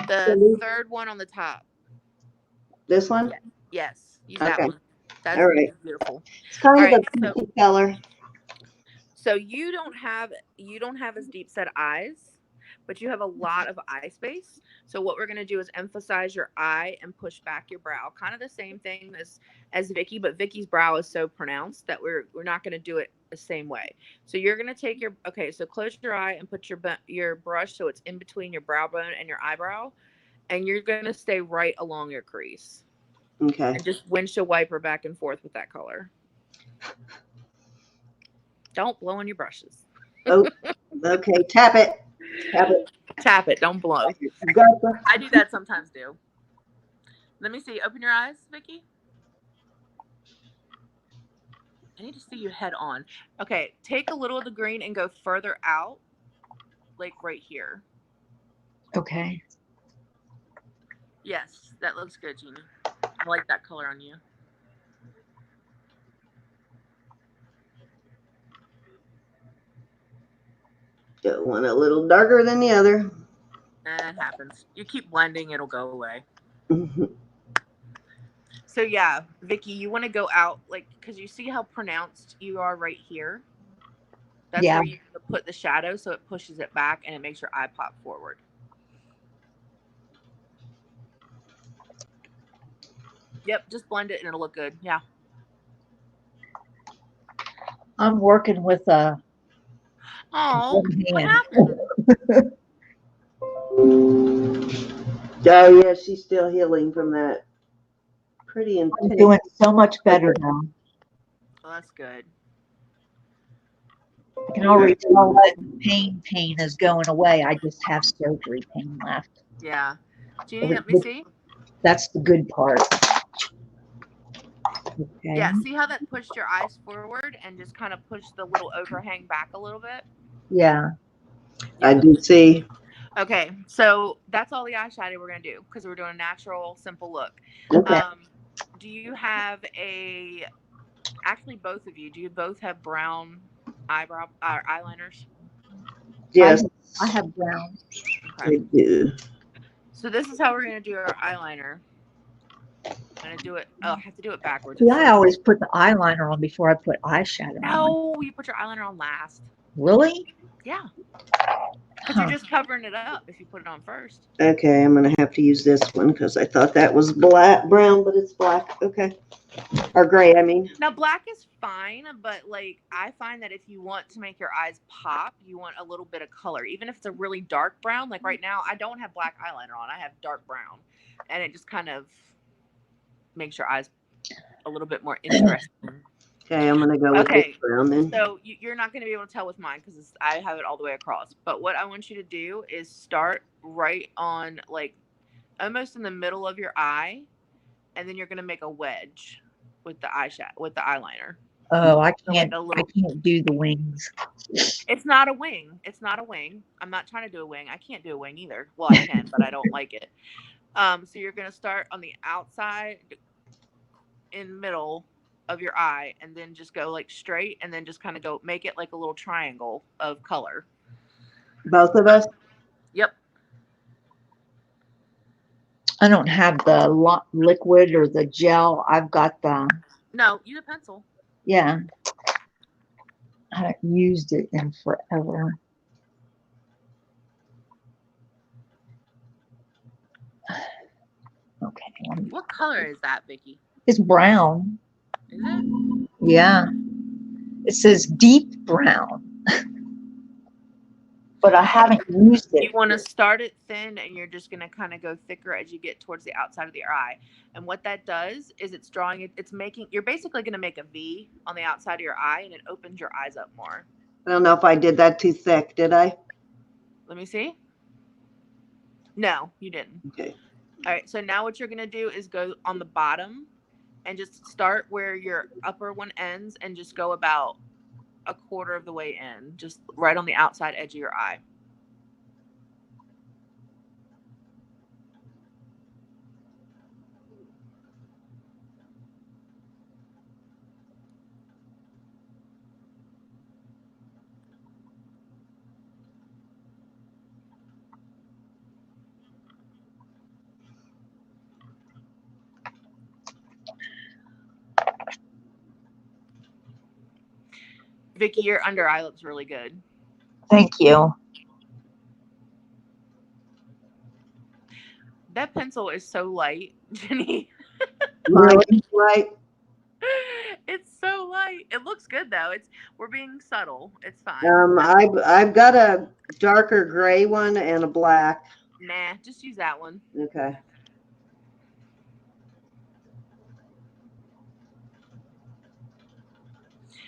The third one on the top. This one? Yeah. Yes. Use that one. That's all right. Beautiful. It's kind of a pinky color. So you don't have as deep set eyes, but you have a lot of eye space. So what we're going to do is emphasize your eye and push back your brow. Kind of the same thing as Vicki, but Vicki's brow is so pronounced that we're not going to do it the same way. So you're going to take so close your eye and put your brush so it's in between your brow bone and your eyebrow, and you're going to stay right along your crease. Okay. And just windshield wiper back and forth with that color. Don't blow on your brushes. Oh, okay. Tap it. Tap it. Tap it. Don't blow. Gotcha. I do that sometimes too. Let me see. Open your eyes, Vicki. I need to see you head on. Okay, take a little of the green and go further out, like right here. Okay. Yes, that looks good, Jeannie. I like that color on you. Got one a little darker than the other. It happens. You keep blending, it'll go away. So yeah, Vicki, you want to go out, like, because you see how pronounced you are right here? That's Yeah. where you put the shadow, so it pushes it back and it makes your eye pop forward. Yep, just blend it and it'll look good. Yeah. I'm working with a Oh, what hand. happened? Oh yeah, she's still healing from that. Pretty I'm intense. doing so much better now. Well, that's good. I can already tell that pain is going away. I just have surgery pain left. Yeah. Jeannie, let me see. That's the good part. Okay. Yeah, see how that pushed your eyes forward and just kind of pushed the little overhang back a little bit? Yeah. I do see. Okay, so that's all the eyeshadow we're going to do because we're doing a natural, simple look. Okay. Do you have actually both of you, do you both have brown eyeliners? Yes, I have brown. Okay. I do. So this is how we're going to do our eyeliner. I'm going to do it. Oh, I have to do it backwards. See, I always put the eyeliner on before I put eyeshadow on. No, you put your eyeliner on last. Really? Yeah. Because you're just covering it up if you put it on first. Okay, I'm gonna have to use this one because I thought that was brown, but it's black. Okay, or gray. I mean. Now black is fine, but like I find that if you want to make your eyes pop, you want a little bit of color, even if it's a really dark brown. Like right now, I don't have black eyeliner on; I have dark brown, and it just kind of makes your eyes a little bit more interesting. Okay, I'm gonna go with this brown then. So you're not going to be able to tell with mine because I have it all the way across. But what I want you to do is start right on, like, almost in the middle of your eye, and then you're going to make a wedge with the eyeliner. Oh, I can't. Like I can't do the wings. It's not a wing. It's not a wing. I'm not trying to do a wing. I can't do a wing either. Well, I can, but I don't like it. So you're going to start on the outside, in middle of your eye, and then just go like straight, and then just kind of go make it like a little triangle of color. Both of us? Yep. I don't have the liquid or the gel. I've got the. No, use a pencil. Yeah. I haven't used it in forever. Okay. What color is that, Vicki? It's brown. Is it? Yeah. It says deep brown. But I haven't used it. You want to start it thin, and you're just going to kind of go thicker as you get towards the outside of your eye. And what that does is you're basically going to make a V on the outside of your eye, and it opens your eyes up more. I don't know if I did that too thick, did I? Let me see. No, you didn't. Okay. All right, so now what you're going to do is go on the bottom and just start where your upper one ends and just go about a quarter of the way in, just right on the outside edge of your eye. Vicki, your under eye looks really good. Thank you. That pencil is so light, Jenny. Really light. It's so light. It looks good though. We're being subtle. It's fine. I've got a darker gray one and a black. Nah, just use that one. Okay.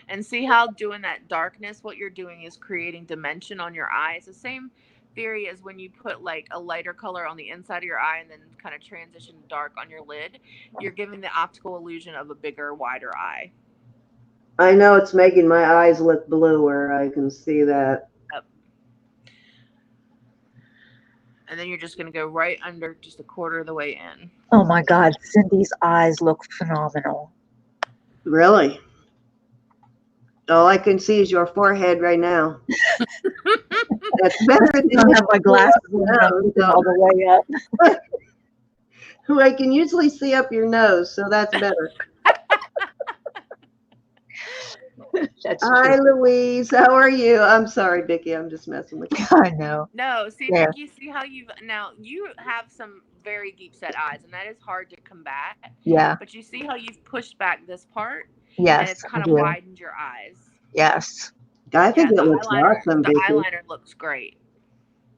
And see how doing that darkness, what you're doing is creating dimension on your eye. It's the same theory as when you put like a lighter color on the inside of your eye and then kind of transition dark on your lid. You're giving the optical illusion of a bigger, wider eye. I know it's making my eyes look bluer. I can see that. Yep. And then you're just going to go right under, just a quarter of the way in. Oh my God, Cindy's eyes look phenomenal. Really? All I can see is your forehead right now. That's better than I don't have my glasses on, all the way up. Well, I can usually see up your nose, so that's better. Hi, Louise. How are you? I'm sorry, Vicki. I'm just messing with you. I know. No, see, Yeah. Vicki, see how you have some very deep set eyes, and that is hard to combat. Yeah. But you see how you've pushed back this part? Yes. And it's kind of widened your eyes. Yes. I think it looks awesome, the Vicki. eyeliner looks great.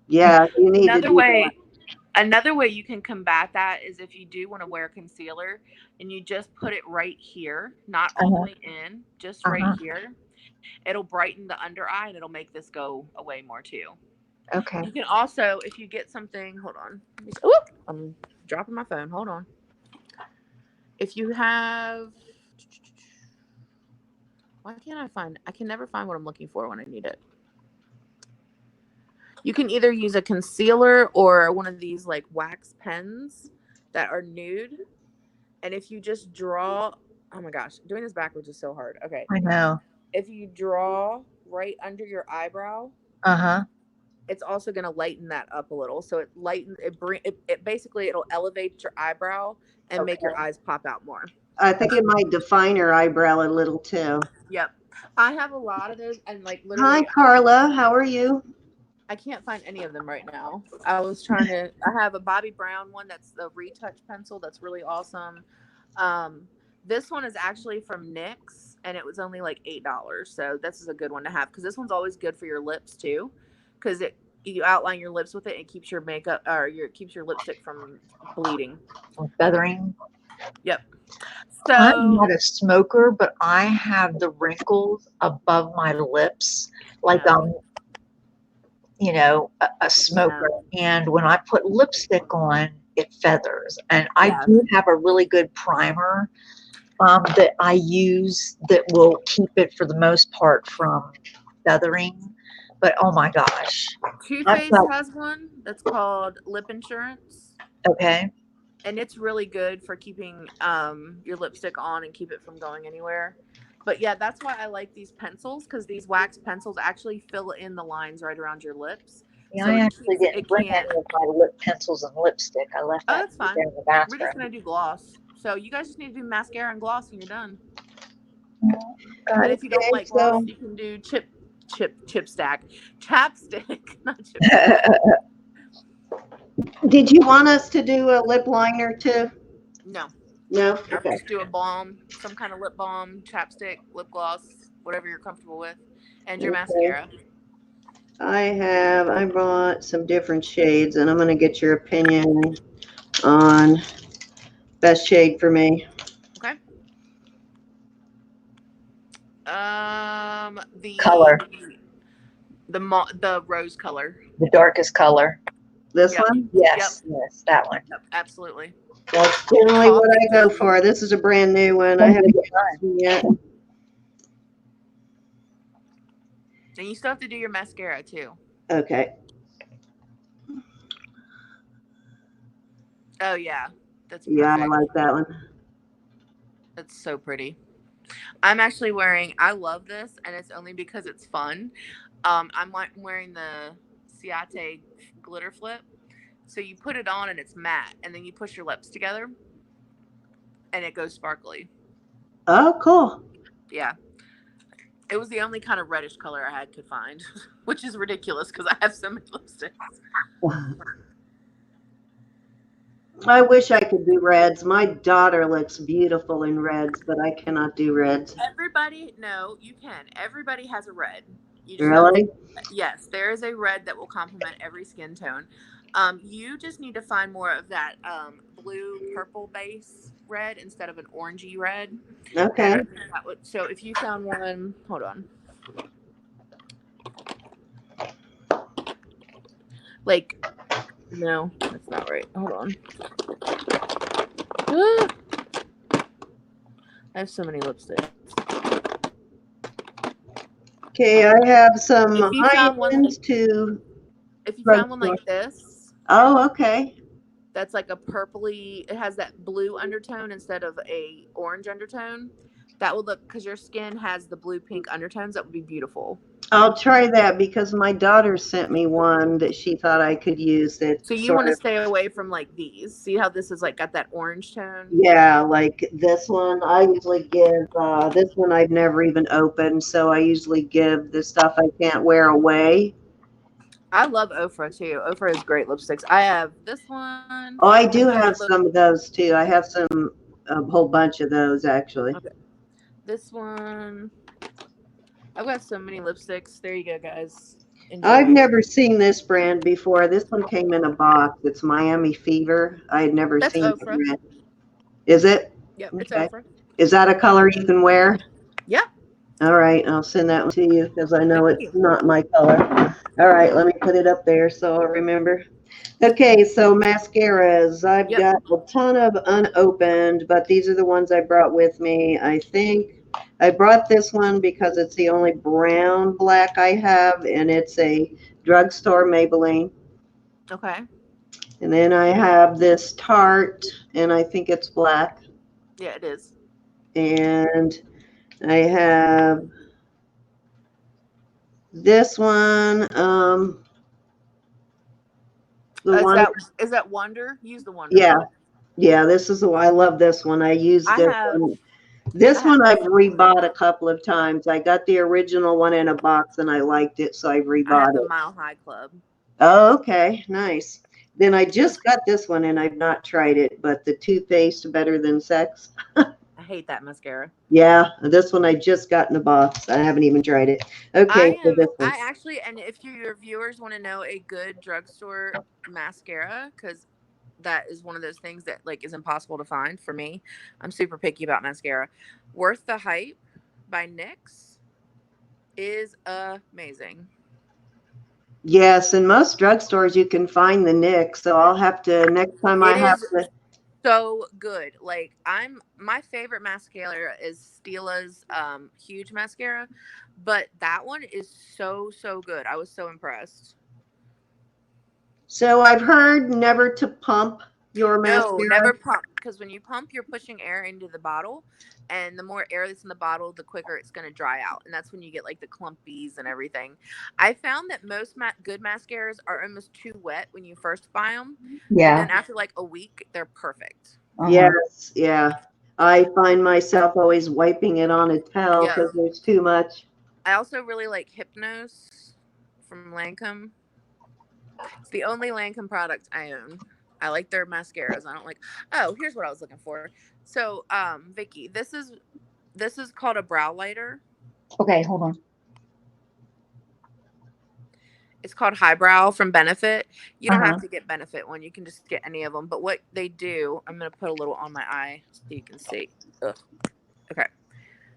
Yeah, you need to do that. Another way you can combat that is if you do want to wear concealer and you just put it right here, not all the way in, just right here. It'll brighten the under eye and it'll make this go away more too. Okay. You can also, if you get something, hold on. Ooh, I'm dropping my phone. Hold on. If you have, why can't I can never find what I'm looking for when I need it. You can either use a concealer or one of these like wax pens that are nude. And if you just draw, oh my gosh, doing this backwards is so hard. Okay. I know. If you draw right under your eyebrow, it's also going to lighten that up a little. So it basically, it'll elevate your eyebrow and make your eyes pop out more. I think it might define your eyebrow a little too. Yep. I have a lot of those, and like literally. Hi, Carla. How are you? I can't find any of them right now. I was trying to. I have a Bobbi Brown one that's the retouch pencil. That's really awesome. This one is actually from NYX, and it was only like $8. So this is a good one to have because this one's always good for your lips too, because you outline your lips with it and it keeps your makeup or keeps your lipstick from bleeding. From feathering. Yep. So I'm not a smoker, but I have the wrinkles above my lips, like a smoker. Yeah. And when I put lipstick on, it feathers. And I do have a really good primer that I use that will keep it for the most part from feathering. But oh my gosh. Too Faced has one that's called Lip Insurance. Okay. And it's really good for keeping your lipstick on and keep it from going anywhere. But yeah, that's why I like these pencils, because these wax pencils actually fill in the lines right around your lips. Yeah, so I actually didn't bring any of my lip pencils and lipstick. I left that that's fine. in the bathroom. We're just going to do gloss. So you guys just need to do mascara and gloss and you're done. And if you don't like gloss, you can do chapstick, not chipstick. Did you want us to do a lip liner too? No. No? Okay. Just do a balm, some kind of lip balm, chapstick, lip gloss, whatever you're comfortable with, and your mascara. I brought some different shades, and I'm going to get your opinion on best shade for me. Okay. The color. The rose color. The darkest color. This one? Yes. Yep. Yes, that one. Yep, absolutely. That's generally what I go for. This is a brand new one. I haven't used it yet. And you still have to do your mascara too. Okay. Oh yeah, that's perfect. Yeah, I like that one. That's so pretty. I'm actually wearing. I love this, and it's only because it's fun. I'm wearing the Ciate glitter flip. So you put it on and it's matte, and then you push your lips together, and it goes sparkly. Oh, cool. Yeah. It was the only kind of reddish color I could find, which is ridiculous because I have so many lipsticks. I wish I could do reds. My daughter looks beautiful in reds, but I cannot do reds. No, you can. Everybody has a red. Really? Yes, there is a red that will complement every skin tone. You just need to find more of that blue purple base red instead of an orangey red. Okay. And I think that would, so if you found one, hold on. Like, no, that's not right. Hold on. Ah! I have so many lipsticks. Okay, I have some If you found one high-ends like, to if you found one drugstore. like this, Oh, okay. that's like a purpley, it has that blue undertone instead of a orange undertone. That would look, because your skin has the blue pink undertones, that would be beautiful. I'll try that because my daughter sent me one that she thought I could use that So you sort want to of, stay away from like these. See how this is like got that orange tone? yeah, like this one. I usually give, this one I've never even opened, so I usually give the stuff I can't wear away. I love Ofra too. Ofra is great lipsticks. I have this one. Oh, I do have have some of those too. I have a whole bunch of those actually. Okay. This one. I've got so many lipsticks. There you go, guys. Enjoy. I've never seen this brand before. This one came in a box. It's Miami Fever. I had never That's seen the Ofra. brand. Is it? Yep, it's Okay. Ofra. Is that a color you can wear? Yeah. All right, I'll send that one to you because I know Thank it's you. not my color. All right, let me put it up there so I'll remember. Okay, so mascaras. I've Yep. got a ton of unopened, but these are the ones I brought with me. I think I brought this one because it's the only brown black I have, and it's a drugstore Maybelline. Okay. And then I have this Tarte, and I think it's black. Yeah, it is. And I have this one. Is that Wonder? Use the Wonder. Yeah, yeah. This is the one. I love this one. I used this one. This one I've rebought a couple of times. I got the original one in a box and I liked it, so I've I rebought have the it. Mile High Club. Oh, okay, nice. Then I just got this one and I've not tried it, but the Too Faced Better Than Sex. I hate that mascara. Yeah, this one I just got in the box. I haven't even tried it. Okay, so this one. I actually, and if your viewers want to know a good drugstore mascara, because that is one of those things that like is impossible to find for me. I'm super picky about mascara. Worth the Hype by NYX is amazing. Yes, in most drugstores you can find the NYX, so I'll have to next time I have to. So good. Like my favorite mascara is Stila's huge mascara, but that one is so good. I was so impressed. So I've heard never to pump your mascara. No, never pump, because when you pump, you're pushing air into the bottle, and the more air that's in the bottle, the quicker it's going to dry out, and that's when you get like the clumpies and everything. I found that most good mascaras are almost too wet when you first buy them. Yeah. And then after like a week, they're perfect. Yes, yeah. I find myself always wiping it on a towel because there's too much. I also really like Hypnose from Lancome. It's the only Lancome product I own. I like their mascaras. I don't like. Oh, here's what I was looking for. So, Vicki, this is called a brow lighter. Okay, hold on. It's called Highbrow from Benefit. You don't have to get Benefit one. You can just get any of them. But what they do, I'm going to put a little on my eye so you can see. Ugh. Okay.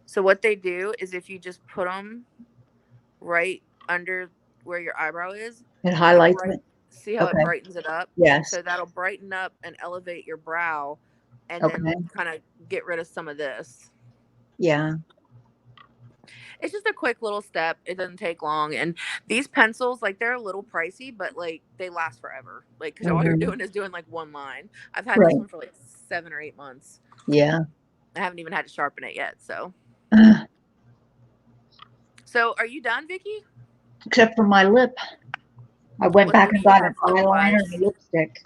So what they do is if you just put them right under where your eyebrow is. It highlights it. See how it brightens it up? Yes. So that'll brighten up and elevate your brow and then kind of get rid of some of this. Yeah. It's just a quick little step. It doesn't take long. And these pencils, like, they're a little pricey, but like they last forever. Like, because all you're doing is doing like one line. I've had this one for like 7 or 8 months. Yeah. I haven't even had to sharpen it yet. So so are you done, Vicki? Except for my lip. I went back and got an eyeliner and a lipstick.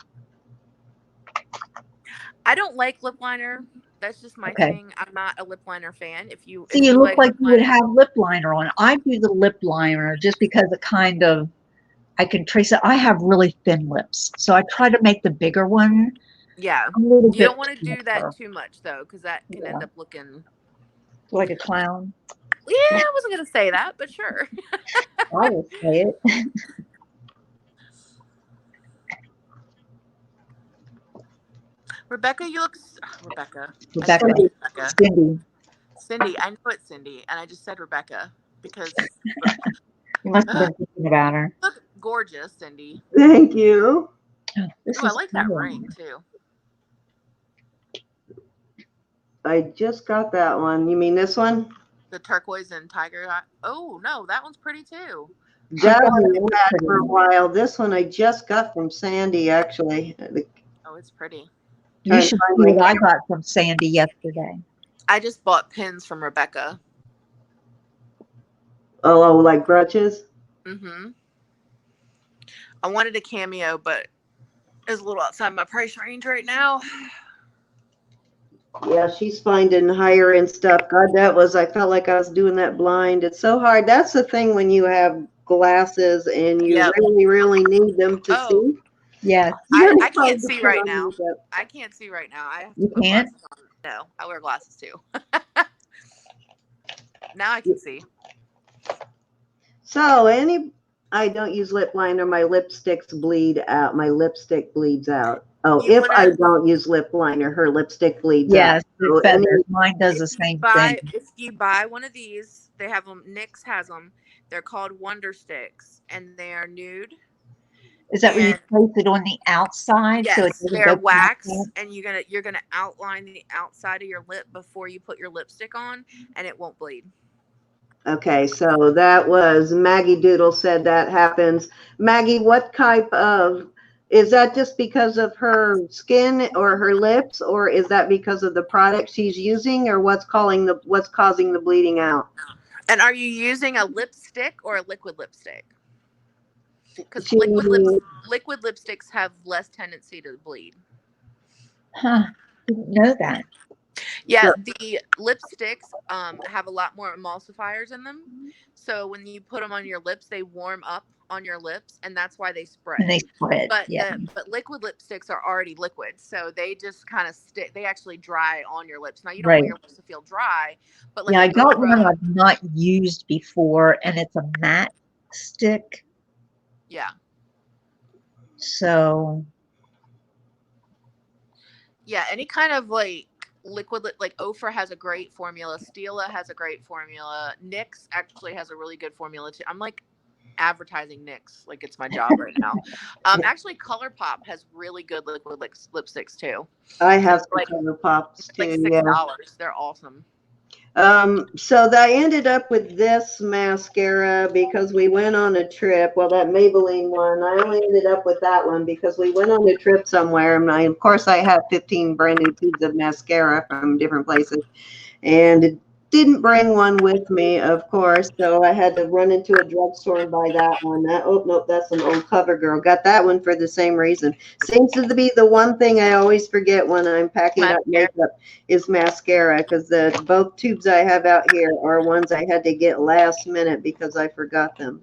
I don't like lip liner. That's just my thing. I'm not a lip liner fan. If you look like you would have lip liner on. I do the lip liner just because it kind of, I can trace it. I have really thin lips, so I try to make the bigger one. Yeah, you don't want to do that too much though, because that can end up looking like a clown. Yeah, I wasn't gonna say that, but sure. I will say it. Rebecca, you look. Rebecca. Rebecca. Rebecca. Cindy. Cindy. I know it's Cindy, and I just said Rebecca because You must have been thinking about her. look gorgeous, Cindy. Thank you. Oh, this Ooh, I is like that cool. ring too. I just got that one. You mean this one? The turquoise and tiger eye. Oh no, that one's pretty too. That one I had for a while. This one I just got from Sandy, actually. Oh, it's pretty. You should see what I got from Sandy yesterday. I just bought pins from Rebecca. Oh, like brooches? Mm-hmm. I wanted a cameo, but it's a little outside my price range right now. Yeah, she's finding higher end stuff. God, I felt like I was doing that blind. It's so hard. That's the thing when you have glasses and you really, really need them to see. Yes. I can't see right now. I can't see right now. I have to put can't? glasses on. No, I wear glasses too. Now I can see. So I don't use lip liner. My lipsticks bleed out. My lipstick bleeds out. Oh, if I don't use lip liner, her lipstick bleeds out. Yes, it's better. Mine does the same thing. If you buy one of these, they have them. NYX has them. They're called Wonder Sticks, and they are nude. Is that where you place it on the outside? Yes, so they're wax, and you're gonna outline the outside of your lip before you put your lipstick on, and it won't bleed. Okay, so that was Maggie Doodle said that happens. Maggie, what type of, is that just because of her skin or her lips, or is that because of the product she's using, or what's causing the bleeding out? And are you using a lipstick or a liquid lipstick? Because liquid lipsticks have less tendency to bleed. Huh, didn't know that. Yeah, the lipsticks have a lot more emulsifiers in them. So when you put them on your lips, they warm up on your lips, and that's why they spread. And they spread, but yeah. But liquid lipsticks are already liquid, so they just kind of stick. They actually dry on your lips. Now you don't want your lips to feel dry, but like I got one I've not used before, and it's a matte stick. Yeah. So. Yeah, any kind of like liquid, like Ofra has a great formula. Stila has a great formula. NYX actually has a really good formula too. I'm like advertising NYX like it's my job right now. Actually, ColourPop has really good liquid lipsticks too. I have some ColourPops too. Like $6. They're awesome. So I ended up with this mascara because we went on a trip. Well, that Maybelline one, I only ended up with that one because we went on a trip somewhere. And of course, I had 15 brand new tubes of mascara from different places. And didn't bring one with me, of course, so I had to run into a drugstore and buy that one. Oh, nope, that's an old CoverGirl. Got that one for the same reason. Seems to be the one thing I always forget when I'm packing up makeup is mascara, because both tubes I have out here are ones I had to get last minute because I forgot them.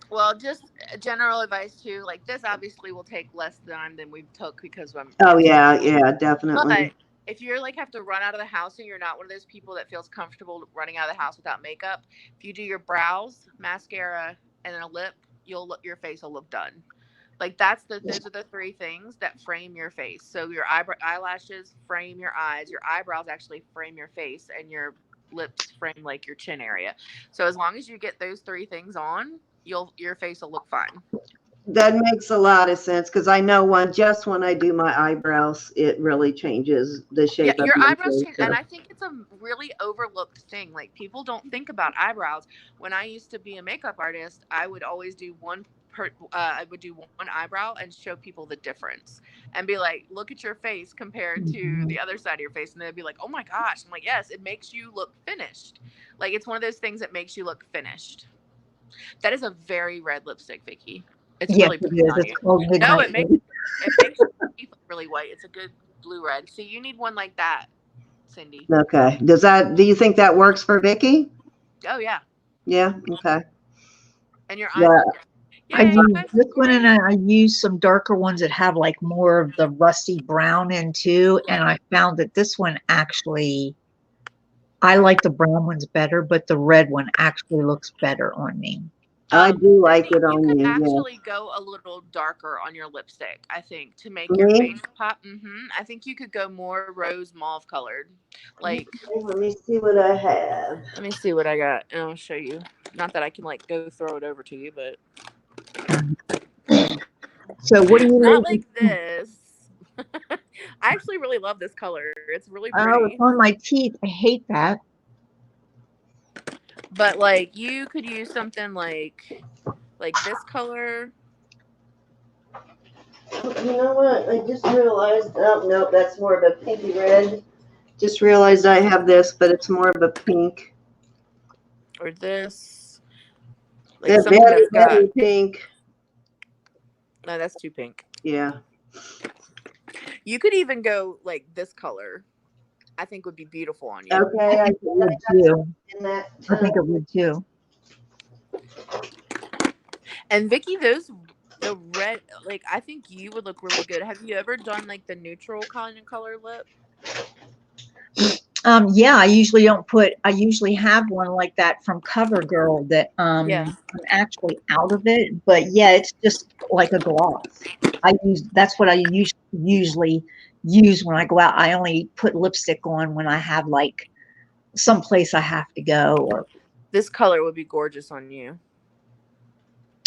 Well, just general advice too. Like this, obviously, will take less time than we took because I'm. Oh yeah, definitely. But if you're like have to run out of the house and you're not one of those people that feels comfortable running out of the house without makeup, if you do your brows, mascara, and a lip, your face will look done. Like those are the three things that frame your face. So your eyelashes frame your eyes, your eyebrows actually frame your face, and your lips frame like your chin area. So as long as you get those three things on, your face will look fine. That makes a lot of sense because I know when I do my eyebrows, it really changes the shape of your my eyebrows face, change, and I think it's a really overlooked thing. Like people don't think about eyebrows. When I used to be a makeup artist, I would always do one eyebrow and show people the difference and be like, look at your face compared to the other side of your face, and they'd be like, oh my gosh. I'm like, yes, it makes you look finished. Like it's one of those things that makes you look finished. That is a very red lipstick, Vicki. It's really pretty. No, it makes your teeth look really white. It's a good blue red. So you need one like that, Cindy. Okay. Do you think that works for Vicki? Oh yeah. Yeah. Okay. And your eyes. I use this one, and I use some darker ones that have like more of the rusty brown in too. Yeah. And I found that this one actually, I like the brown ones better, but the red one actually looks better on me. I do like Vicky, it you on could you. actually go a little darker on your lipstick, I think, to make Yeah. your Me? face pop. I think you could go more rose mauve colored. Like, Okay, let me see what I have. let me see what I got, and I'll show you. Not that I can like go throw it over to you, but So what do you not need? like this. I actually really love this color. It's really Oh, it's pretty. on my teeth. I hate that. But like, you could use something like this color. You know what? I just realized. Oh no, that's more of a pinky red. Just realized I have this, but it's more of a pink. Or this. Like Yeah, something that's got. very pink. No, that's too pink. Yeah. You could even go like this color. I think would be beautiful on you. Okay, I It would too. in that. I think it would too. And Vicky, the red, like I think you would look really good. Have you ever done like the neutral kind of color lip? Yeah, I usually don't put. I usually have one like that from CoverGirl that Yeah. I'm actually out of it. But yeah, it's just like a gloss. That's what I usually use when I go out. I only put lipstick on when I have like someplace I have to go. Or This color would be gorgeous on you.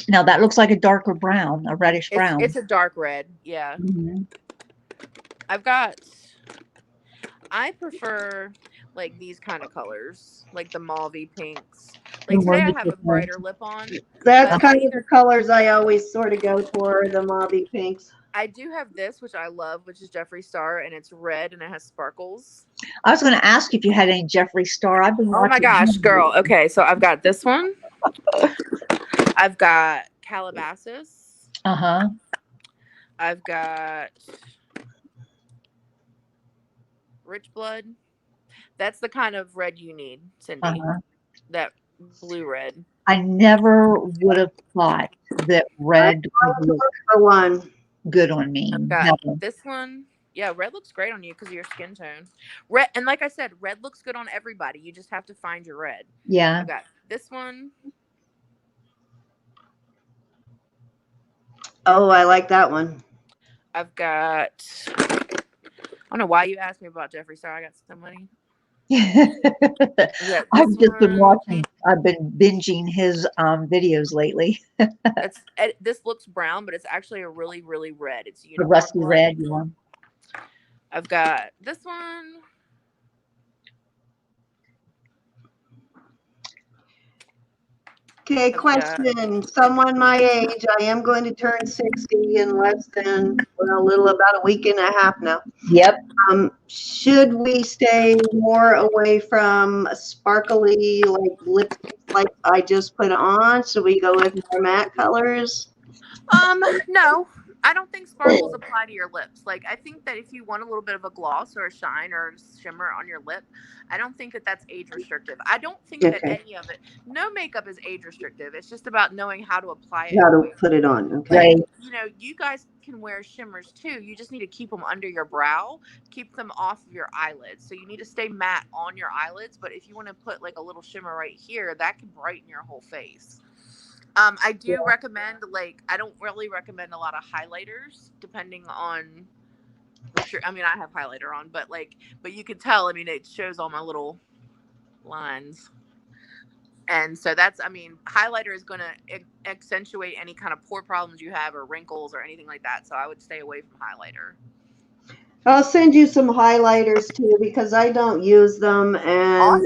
now that looks like a darker brown, a reddish brown. It's a dark red. Yeah. Mm-hmm. I prefer like these kind of colors, like the mauvey pinks. Like And today I one have a brighter lip on. That's But kind of the colors I always sort of go for, the mauvey pinks. I do have this, which I love, which is Jeffree Star, and it's red and it has sparkles. I was going to ask if you had any Jeffree Star. I've been Oh my watching gosh, him. girl. Okay, so I've got this one. I've got Calabasas. Uh-huh. I've got Rich Blood. That's the kind of red you need, Cindy. Uh-huh. That blue red. I never would have thought that red would look one. good on me. I've got this one. Yeah, red looks great on you because of your skin tone. Red, and like I said, red looks good on everybody. You just have to find your red. Yeah. I've got this one. Oh, I like that one. I've got. I don't know why you asked me about Jeffree Star. I got so many. I've just been watching. I've been binging his videos lately. This looks brown, but it's actually a really, really red. It's The rusty red, you know. I've got this one. Okay, question. Someone my age, I am going to turn 60 in less than, well, a little about a week and a half now. Yep. Should we stay more away from sparkly like lipsticks like I just put on? Should we go with more matte colors? No. I don't think sparkles apply to your lips. Like, I think that if you want a little bit of a gloss or a shine or a shimmer on your lip, I don't think that that's age restrictive. I don't think that any of it, no makeup is age restrictive. It's just about knowing how to apply it. How to put it on, okay. Like, you know, you guys can wear shimmers too. You just need to keep them under your brow, keep them off of your eyelids. So you need to stay matte on your eyelids. But if you want to put like a little shimmer right here, that can brighten your whole face. I do recommend, like, I don't really recommend a lot of highlighters depending on what I mean, I have highlighter on, but you can tell, I mean, it shows all my little lines. And so that's, I mean, highlighter is going to accentuate any kind of pore problems you have or wrinkles or anything like that. So I would stay away from highlighter. I'll send you some highlighters too because I don't use them, and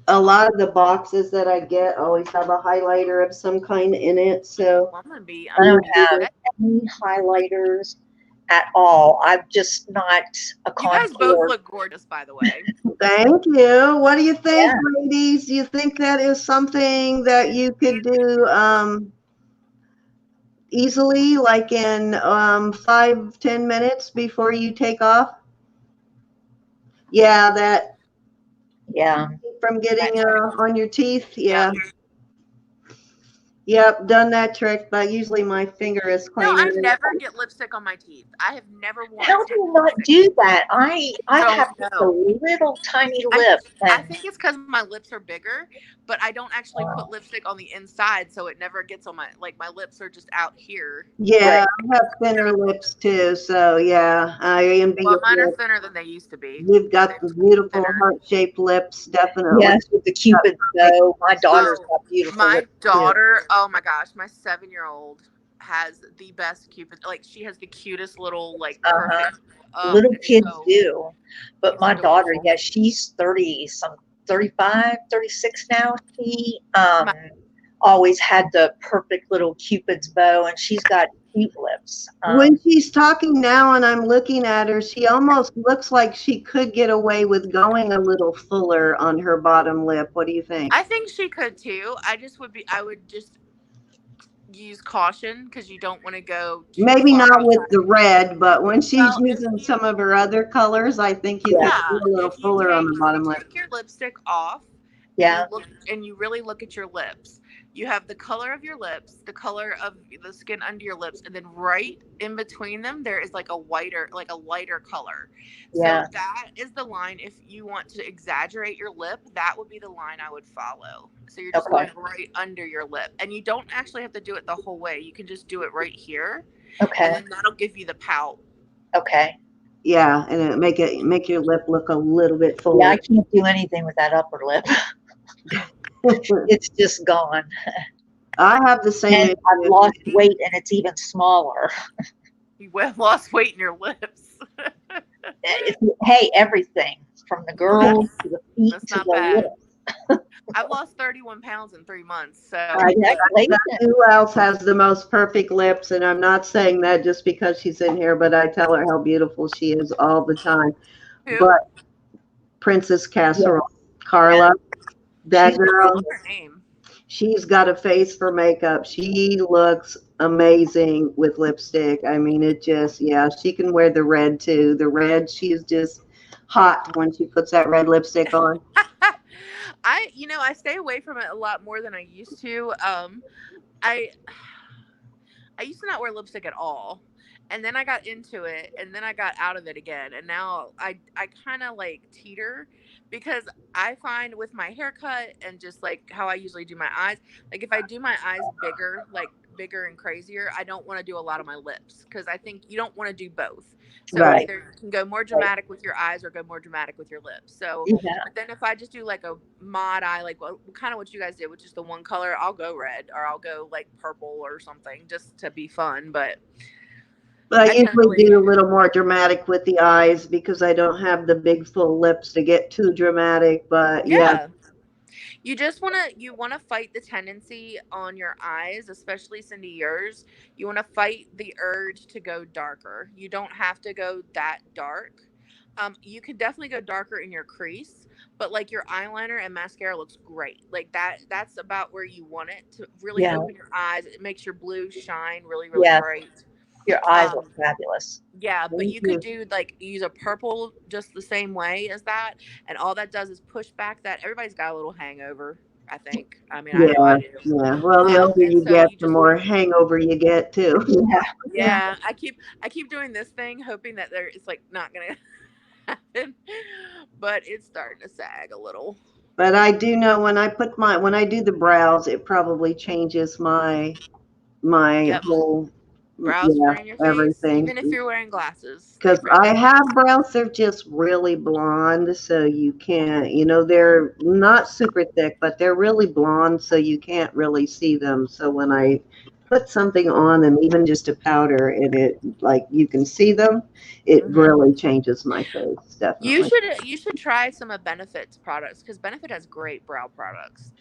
a lot of the boxes that I get always have a highlighter of some kind in it. So I'm gonna be, I don't have any highlighters at all. I'm just not a contour. You guys both look gorgeous, by the way. Thank you. What do you think, ladies? Do you think that is something that you could do easily, like in 5-10 minutes before you take off? Yeah, that. Yeah. From getting on your teeth. Yeah. Yep, done that trick, but usually my finger is No, I cleaner. never get lipstick on my teeth. I have never once How do had you not lipstick. do that? I have Don't just a know. little tiny I lip, I and think it's because my lips are bigger, but I don't actually put lipstick on the inside, so it never gets on my lips are just out here. Yeah, right. I have thinner lips too, so yeah, I envy Well, your mine are lips. thinner than they used to be. You've They've got the gotten beautiful thinner. heart-shaped lips, definitely. Yes, with the Got Cupid perfect. bow. My daughter's Oh, got beautiful my lips too. daughter, oh my gosh, my 7-year-old has the best cupid. Like she has the cutest little like Uh-huh. perfect. Oh, Little it's kids so do. But it's my daughter, adorable. yeah, she's 30, 35, 36 now. She My always had the perfect little Cupid's bow, and she's got cute lips. When she's talking now and I'm looking at her, she almost looks like she could get away with going a little fuller on her bottom lip. What do you think? I think she could too. I would just use caution because you don't want to go too Maybe far not with outside. the red, but when she's Well, if using you some of her other colors, I think you could Yeah, do yeah, a little fuller on the if you bottom lip. take your lipstick off and yeah, you really look at your lips, you have the color of your lips, the color of the skin under your lips, and then right in between them there is like a lighter color. So yeah. that is the line. If you want to exaggerate your lip, that would be the line I would follow. So you're just Okay, going right under your lip, and you don't actually have to do it the whole way. You can just do it right here, and okay, then that'll give you the pout. okay. Yeah, and make your lip look a little bit Yeah, I fuller. can't do anything with that upper lip. It's just gone. I have the same And I've issue. lost weight, and it's even smaller. You lost weight in your lips. Hey, everything from the Well, girls to the feet that's to not the bad. lips. I've lost 31 pounds in 3 months. So Congratulations. Who else has the most perfect lips? And I'm not saying that just because she's in here, but I tell her how beautiful she is all the time. who? But Princess Yeah, Casserole, yeah. Carla, that She's Oh, girl, what's her name? she's got a face for makeup. She looks amazing with lipstick. I mean, it just, yeah, she can wear the red too. The red, she's just hot when she puts that red lipstick on. I stay away from it a lot more than I used to. I I used to not wear lipstick at all. And then I got into it and then I got out of it again. And now I kind of like teeter because I find with my haircut and just like how I usually do my eyes, like if I do my eyes bigger, like bigger and crazier, I don't want to do a lot of my lips because I think you don't want to do both. So Right. right, either you can go more right. dramatic with your eyes or go more dramatic with your lips. So, Yeah, but then if I just do like a mod eye, like kind of what you guys did with just the one color, I'll go red or I'll go like purple or something just to be fun. But But I I usually generally, do a little more dramatic with the eyes because I don't have the big full lips to get too dramatic. But yeah, yeah, you want to fight the tendency on your eyes, especially Cindy yours. You want to fight the urge to go darker. You don't have to go that dark. You can definitely go darker in your crease, but like your eyeliner and mascara looks great. Like that's about where you want it to really yeah, open your eyes. It makes your blue shine really, really yes. bright. Your eyes look Um, fabulous. Yeah, but thank you could you. do like use a purple just the same way as that, and all that does is push back that everybody's got a little hangover. I think. I mean, I know I Yeah, do. yeah. Well, the older And you so get, you the just more hangover you get too. Yeah, yeah. yeah, I keep doing this thing, hoping that there it's like not gonna happen, but it's starting to sag a little. But I do know when I do the brows, it probably changes my Yep, whole brows yeah frame your face, everything. even if you're wearing glasses, they Because frame I your have face. brows, they're just really blonde, so you can't, they're not super thick, but they're really blonde, so you can't really see them. So when I put something on them, even just a powder, and it like you can see them, it Hmm. really changes my face, definitely. You should try some of Benefit's products because Benefit has great brow products.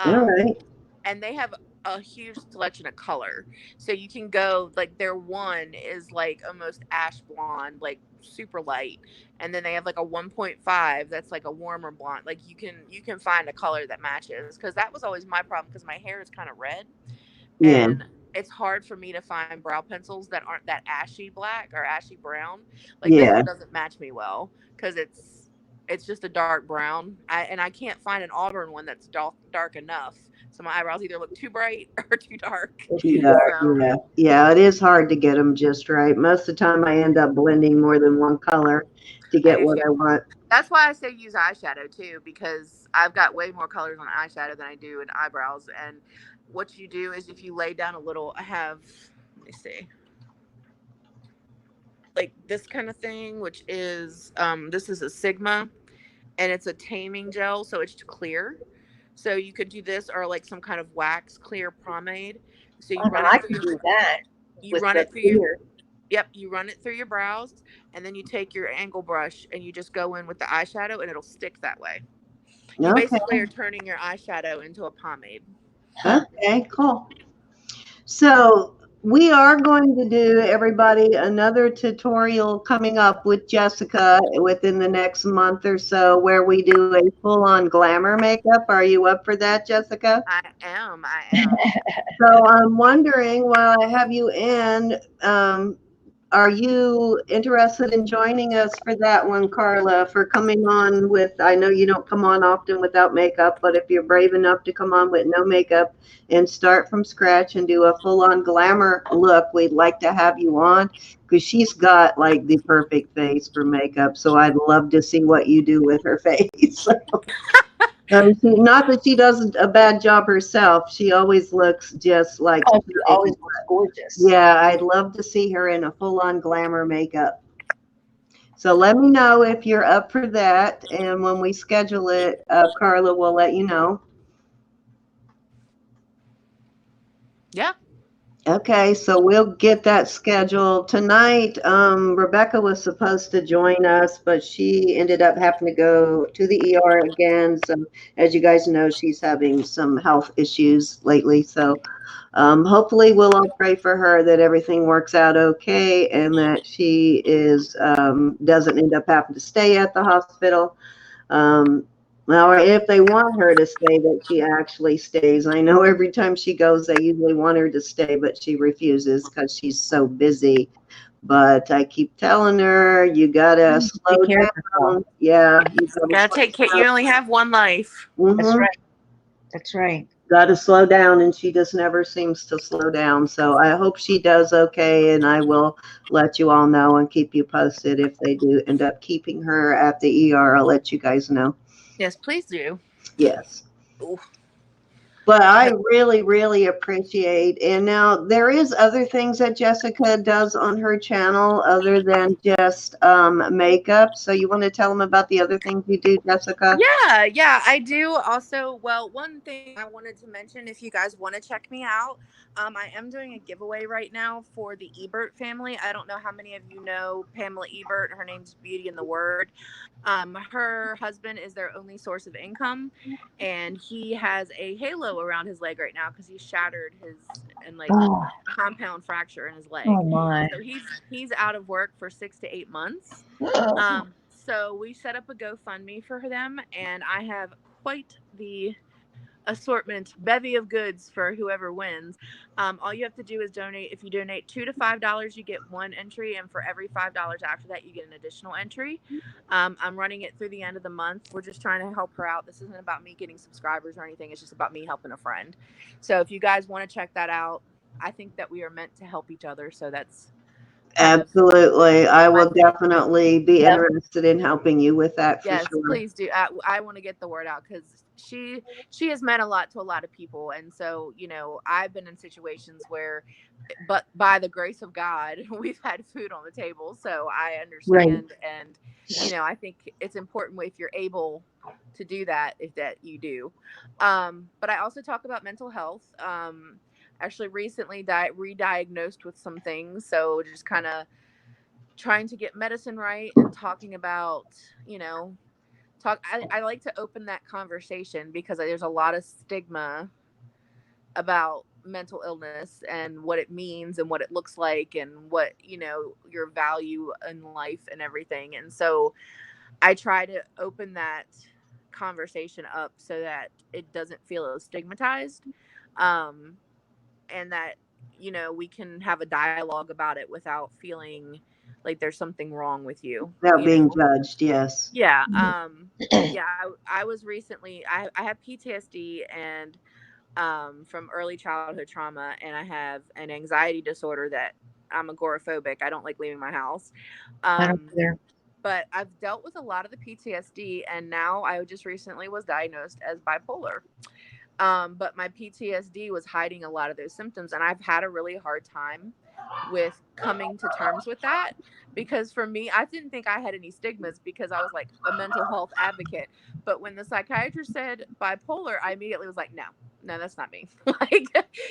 All Um, right. and they have a huge selection of color. So you can go like their one is like almost ash blonde, like super light, and then they have like a 1.5 that's like a warmer blonde. Like you can find a color that matches because that was always my problem because my hair is kind of red Yeah. and it's hard for me to find brow pencils that aren't that ashy black or ashy brown. Like this Yeah. one doesn't match me well because it's just a dark brown. I can't find an auburn one that's dark enough So my eyebrows either look too bright or too dark. Too dark, So, yeah. Yeah, it is hard to get them just right. Most of the time I end up blending more than one color to I get do what too. I want. That's why I say use eyeshadow too, because I've got way more colors on eyeshadow than I do in eyebrows. And what you do is if you lay down a little, I have, let me see, like this kind of thing, which is, this is a Sigma, and it's a taming gel, so it's clear. So you could do this or like some kind of wax clear pomade. So you Oh, run now I it through can your, do that you with run the it through your, clear. yep, you run it through your brows, and then you take your angle brush and you just go in with the eyeshadow, and it'll stick that way. You Okay. basically are turning your eyeshadow into a pomade. Huh. Okay, cool. So we are going to do, everybody, another tutorial coming up with Jessica within the next month or so where we do a full-on glamour makeup. Are you up for that, Jessica? I am. So I'm wondering, while I have you in, are you interested in joining us for that one, Carla, for coming on with, I know you don't come on often without makeup, but if you're brave enough to come on with no makeup and start from scratch and do a full-on glamour look, we'd like to have you on because she's got like the perfect face for makeup. So I'd love to see what you do with her face. Not that she does a bad job herself. She always looks just like, Oh, she always looks gorgeous. yeah, I'd love to see her in a full-on glamour makeup. So let me know if you're up for that. And when we schedule it, Carla will let you know. Yeah. Okay, so we'll get that scheduled tonight. Rebecca was supposed to join us, but she ended up having to go to the ER again. So as you guys know, she's having some health issues lately. So hopefully we'll all pray for her that everything works out okay and that she is doesn't end up having to stay at the hospital. Or if they want her to stay, that she actually stays. I know every time she goes, they usually want her to stay, but she refuses because she's so busy. But I keep telling her, you gotta slow Take care of yourself. down. Yeah, you Gotta take care. You only have one life. That's right. That's right. Got to slow down, and she just never seems to slow down. So I hope she does okay, and I will let you all know and keep you posted if they do end up keeping her at the ER. I'll let you guys know. Yes, please do. Yes. Ooh. But I really, really appreciate, and now there is other things that Jessica does on her channel other than just makeup. So you want to tell them about the other things you do, Jessica? Yeah, I do also. Well, one thing I wanted to mention, if you guys want to check me out, I am doing a giveaway right now for the Ebert family. I don't know how many of you know Pamela Ebert. Her name's Beauty in the Word. Her husband is their only source of income, and he has a halo around his leg right now because he shattered his and like Oh, compound fracture in his leg. oh my. So he's out of work for 6 to 8 months. So we set up a GoFundMe for them, and I have quite the assortment bevy of goods for whoever wins. All you have to do is donate. If you donate $2 to $5, you get one entry, and for every $5 after that, you get an additional entry. I'm running it through the end of the month. We're just trying to help her out. This isn't about me getting subscribers or anything. It's just about me helping a friend. So if you guys want to check that out, I think that we are meant to help each other. So that's Absolutely. I will definitely be interested in helping you with that for yes, sure. please do. I want to get the word out because she has meant a lot to a lot of people, and so I've been in situations where, but by the grace of God, we've had food on the table, so I understand, and I think it's important if you're able to do that, if that you do. But I also talk about mental health. Actually, recently re-diagnosed with some things, so just kind of trying to get medicine right and talking about, I like to open that conversation because there's a lot of stigma about mental illness and what it means and what it looks like and what, your value in life and everything. And so I try to open that conversation up so that it doesn't feel as stigmatized. And that, we can have a dialogue about it without feeling like there's something wrong with you. Without being judged, yes. Yeah. Yeah. I was recently, I have PTSD, and from early childhood trauma, and I have an anxiety disorder that I'm agoraphobic. I don't like leaving my house. I don't care. But I've dealt with a lot of the PTSD, and now I just recently was diagnosed as bipolar. But my PTSD was hiding a lot of those symptoms, and I've had a really hard time with coming to terms with that, because for me, I didn't think I had any stigmas because I was like a mental health advocate. But when the psychiatrist said bipolar, I immediately was like, no, that's not me. Like,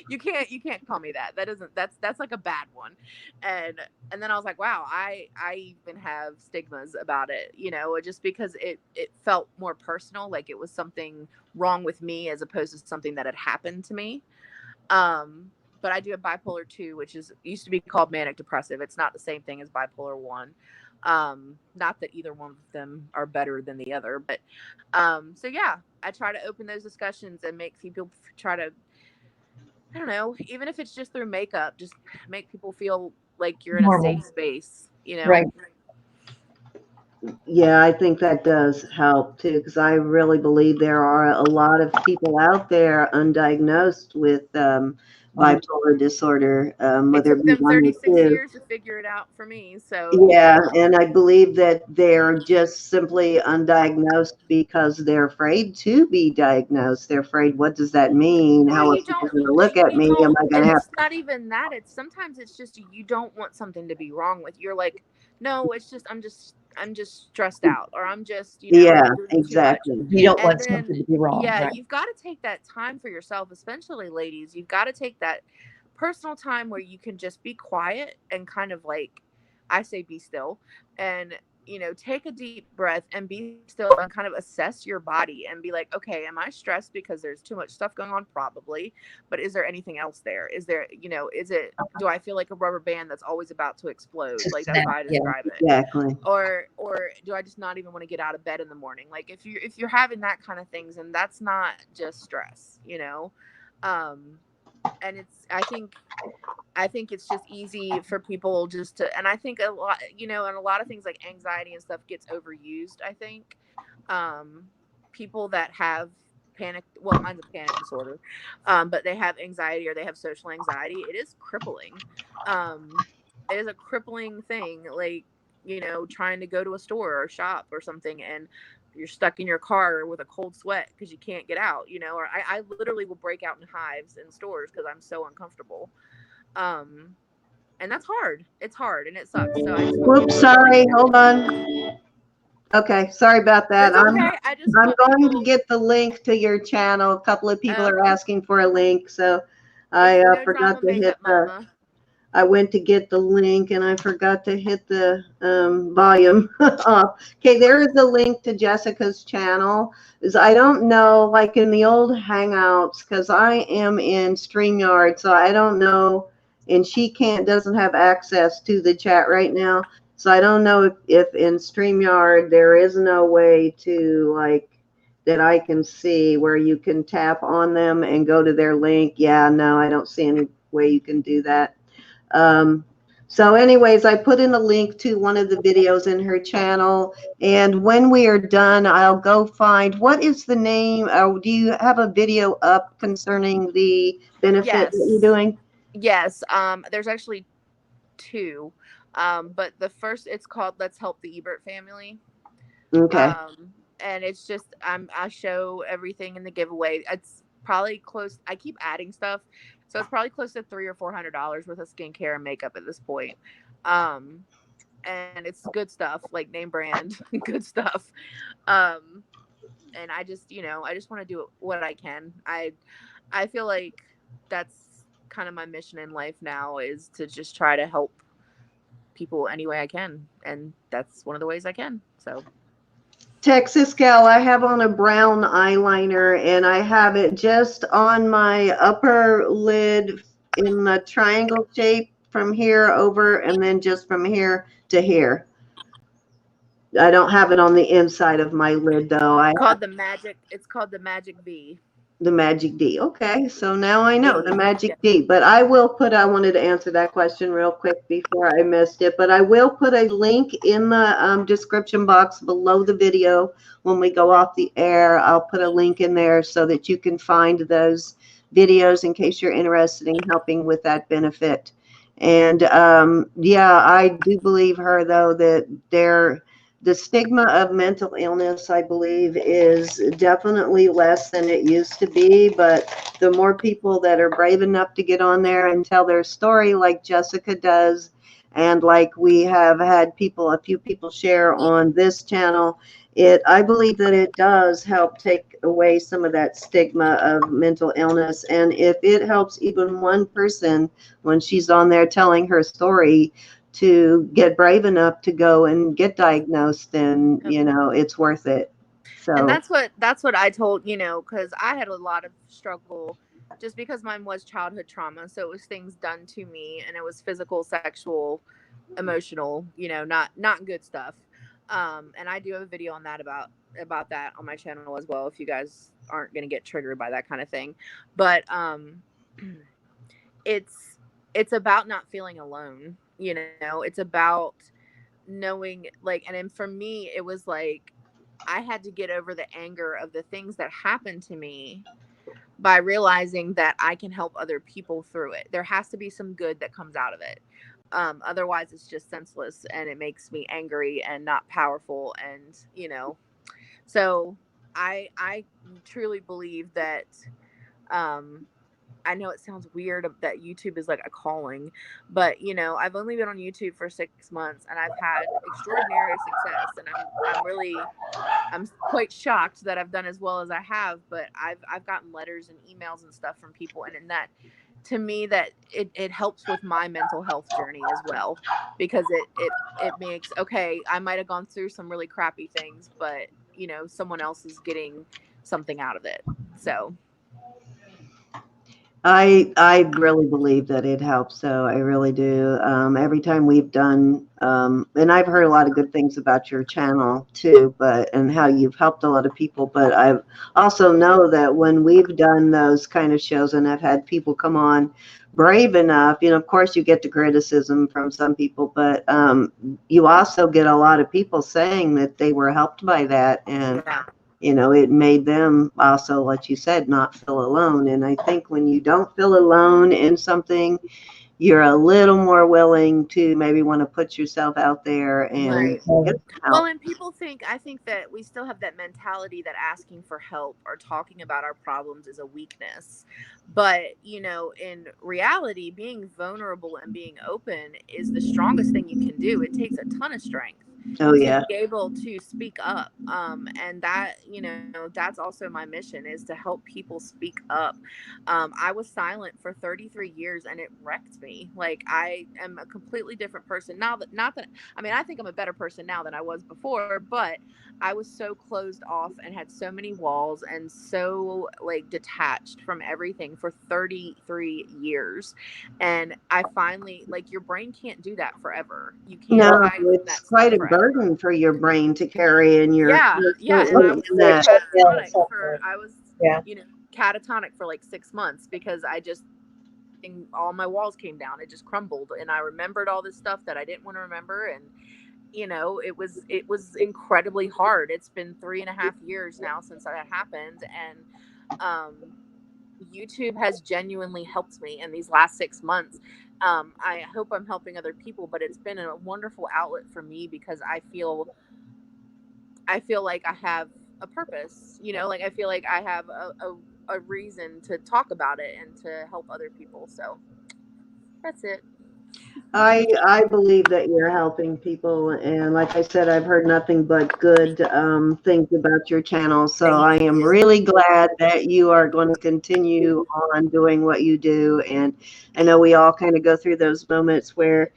you can't call me that. That isn't, that's like a bad one. And then I was like, wow, I even have stigmas about it, just because it felt more personal, like it was something wrong with me as opposed to something that had happened to me. But I do have bipolar 2, which used to be called manic depressive. It's not the same thing as bipolar 1. Not that either one of them are better than the other, but so yeah, I try to open those discussions and make people try to, I don't know, even if it's just through makeup, just make people feel like you're in a safe space, Right. Yeah, I think that does help too, because I really believe there are a lot of people out there undiagnosed with bipolar disorder, It whether took it be them 1 or 36 2. years to figure it out for me. So, Yeah, and I believe that they're just simply undiagnosed because they're afraid to be diagnosed. They're afraid, what does that mean? or How are you people don't, going to look at you me? Am don't, I going and to have it's not even that. Sometimes it's just you don't want something to be wrong with you. You're like, no, it's just, I'm just stressed out, or I'm just, Yeah, doing too much. exactly. You don't And want then, something to be wrong, yeah, right? you've got to take that time for yourself, especially ladies. You've got to take that personal time where you can just be quiet and kind of like, I say, be still, and take a deep breath and be still and kind of assess your body and be like, okay, am I stressed because there's too much stuff going on? Probably. But is there anything else there? Is there, do I feel like a rubber band that's always about to explode? To Like, that's snap, how I yeah. describe it. Exactly. Or do I just not even want to get out of bed in the morning? Like, if you're having that kind of things, and that's not just stress, and I think it's just easy for people just to, and I think a lot, and a lot of things like anxiety and stuff gets overused. I think people that have mine's a panic disorder, but they have anxiety or they have social anxiety, it is crippling. It is a crippling thing, like, trying to go to a store or shop or something, and you're stuck in your car with a cold sweat because you can't get out, or I literally will break out in hives in stores because I'm so uncomfortable. And that's hard. It's hard and it sucks. So I just want Whoops, people to sorry, really, hold on. Okay, sorry about that. that's okay. I just I'm want going people, to get the link to your channel. A couple of people are asking for a link, so I it's no forgot drama to hit makeup mama. I went to get the link and I forgot to hit the volume off. Okay, there is a link to Jessica's channel. I don't know, like in the old Hangouts, because I am in StreamYard, so I don't know, and she doesn't have access to the chat right now. So I don't know if in StreamYard there is no way to, like, that I can see where you can tap on them and go to their link. Yeah, no, I don't see any way you can do that. So anyways, I put in a link to one of the videos in her channel, and when we are done, I'll go find, what is the name? Do you have a video up concerning the benefit that you're doing? Yes. There's actually 2. But the first, it's called Let's Help the Ebert Family. Okay. And it's just, I show everything in the giveaway. It's probably close. I keep adding stuff, so it's probably close to $300 or $400 worth of skincare and makeup at this point. And it's good stuff, like name brand, good stuff. And I just, I just want to do what I can. I feel like that's kind of my mission in life now, is to just try to help people any way I can, and that's one of the ways I can. So. Texas Gal, I have on a brown eyeliner, and I have it just on my upper lid in the triangle shape from here over, and then just from here to here. I don't have it on the inside of my lid though. It's called the Magic V. The Magic D. Okay, so now I know the Magic Yeah. D. But I wanted to answer that question real quick before I missed it. But I will put a link in the description box below the video when we go off the air. I'll put a link in there so that you can find those videos in case you're interested in helping with that benefit. And yeah, I do believe her though that the stigma of mental illness, I believe, is definitely less than it used to be. But the more people that are brave enough to get on there and tell their story, like Jessica does, and like we have had a few people share on this channel, I believe that it does help take away some of that stigma of mental illness. And if it helps even one person when she's on there telling her story to get brave enough to go and get diagnosed, then it's worth it. So, and that's what I told, because I had a lot of struggle just because mine was childhood trauma. So it was things done to me, and it was physical, sexual, emotional, not good stuff. And I do have a video on that about that on my channel as well, if you guys aren't going to get triggered by that kind of thing. But it's about not feeling alone. It's about knowing, like, and then for me it was like I had to get over the anger of the things that happened to me by realizing that I can help other people through it. There has to be some good that comes out of it. Otherwise it's just senseless, and it makes me angry and not powerful. And so I truly believe that I know it sounds weird that YouTube is like a calling, but I've only been on YouTube for 6 months, and I've had extraordinary success, and I'm quite shocked that I've done as well as I have. But I've gotten letters and emails and stuff from people, and in that, to me, that it helps with my mental health journey as well, because it makes, okay, I might have gone through some really crappy things, but someone else is getting something out of it. So I really believe that it helps. So I really do. Every time we've done, and I've heard a lot of good things about your channel too, and how you've helped a lot of people. But I also know that when we've done those kind of shows, and I've had people come on brave enough, of course you get the criticism from some people, but you also get a lot of people saying that they were helped by that. And yeah. it made them also, like you said, not feel alone. And I think when you don't feel alone in something, you're a little more willing to maybe want to put yourself out there and Right. get help. Well, and I think that we still have that mentality that asking for help or talking about our problems is a weakness. But, in reality, being vulnerable and being open is the strongest thing you can do. It takes a ton of strength Oh, to yeah. be able to speak up. And that, that's also my mission, is to help people speak up. I was silent for 33 years, and it wrecked me. Like, I am a completely different person now. Not that, I mean, I think I'm a better person now than I was before, but I was so closed off and had so many walls and so, like, detached from everything for 33 years. And I finally, like, your brain can't do that forever. You can't No, hide from it's that quite stuff a forever. burden for your brain to carry, and Yeah, yeah. And I was Yeah. catatonic for like 6 months, because all my walls came down. It just crumbled, and I remembered all this stuff that I didn't want to remember. And it was incredibly hard. It's been 3.5 years now since that happened, and YouTube has genuinely helped me in these last 6 months. I hope I'm helping other people, but it's been a wonderful outlet for me, because I feel like I have a purpose. Like, I feel like I have a reason to talk about it and to help other people. So that's it. I believe that you're helping people, and like I said, I've heard nothing but good things about your channel. So I Thank am you. really glad that you are going to continue on doing what you do. And I know we all kind of go through those moments where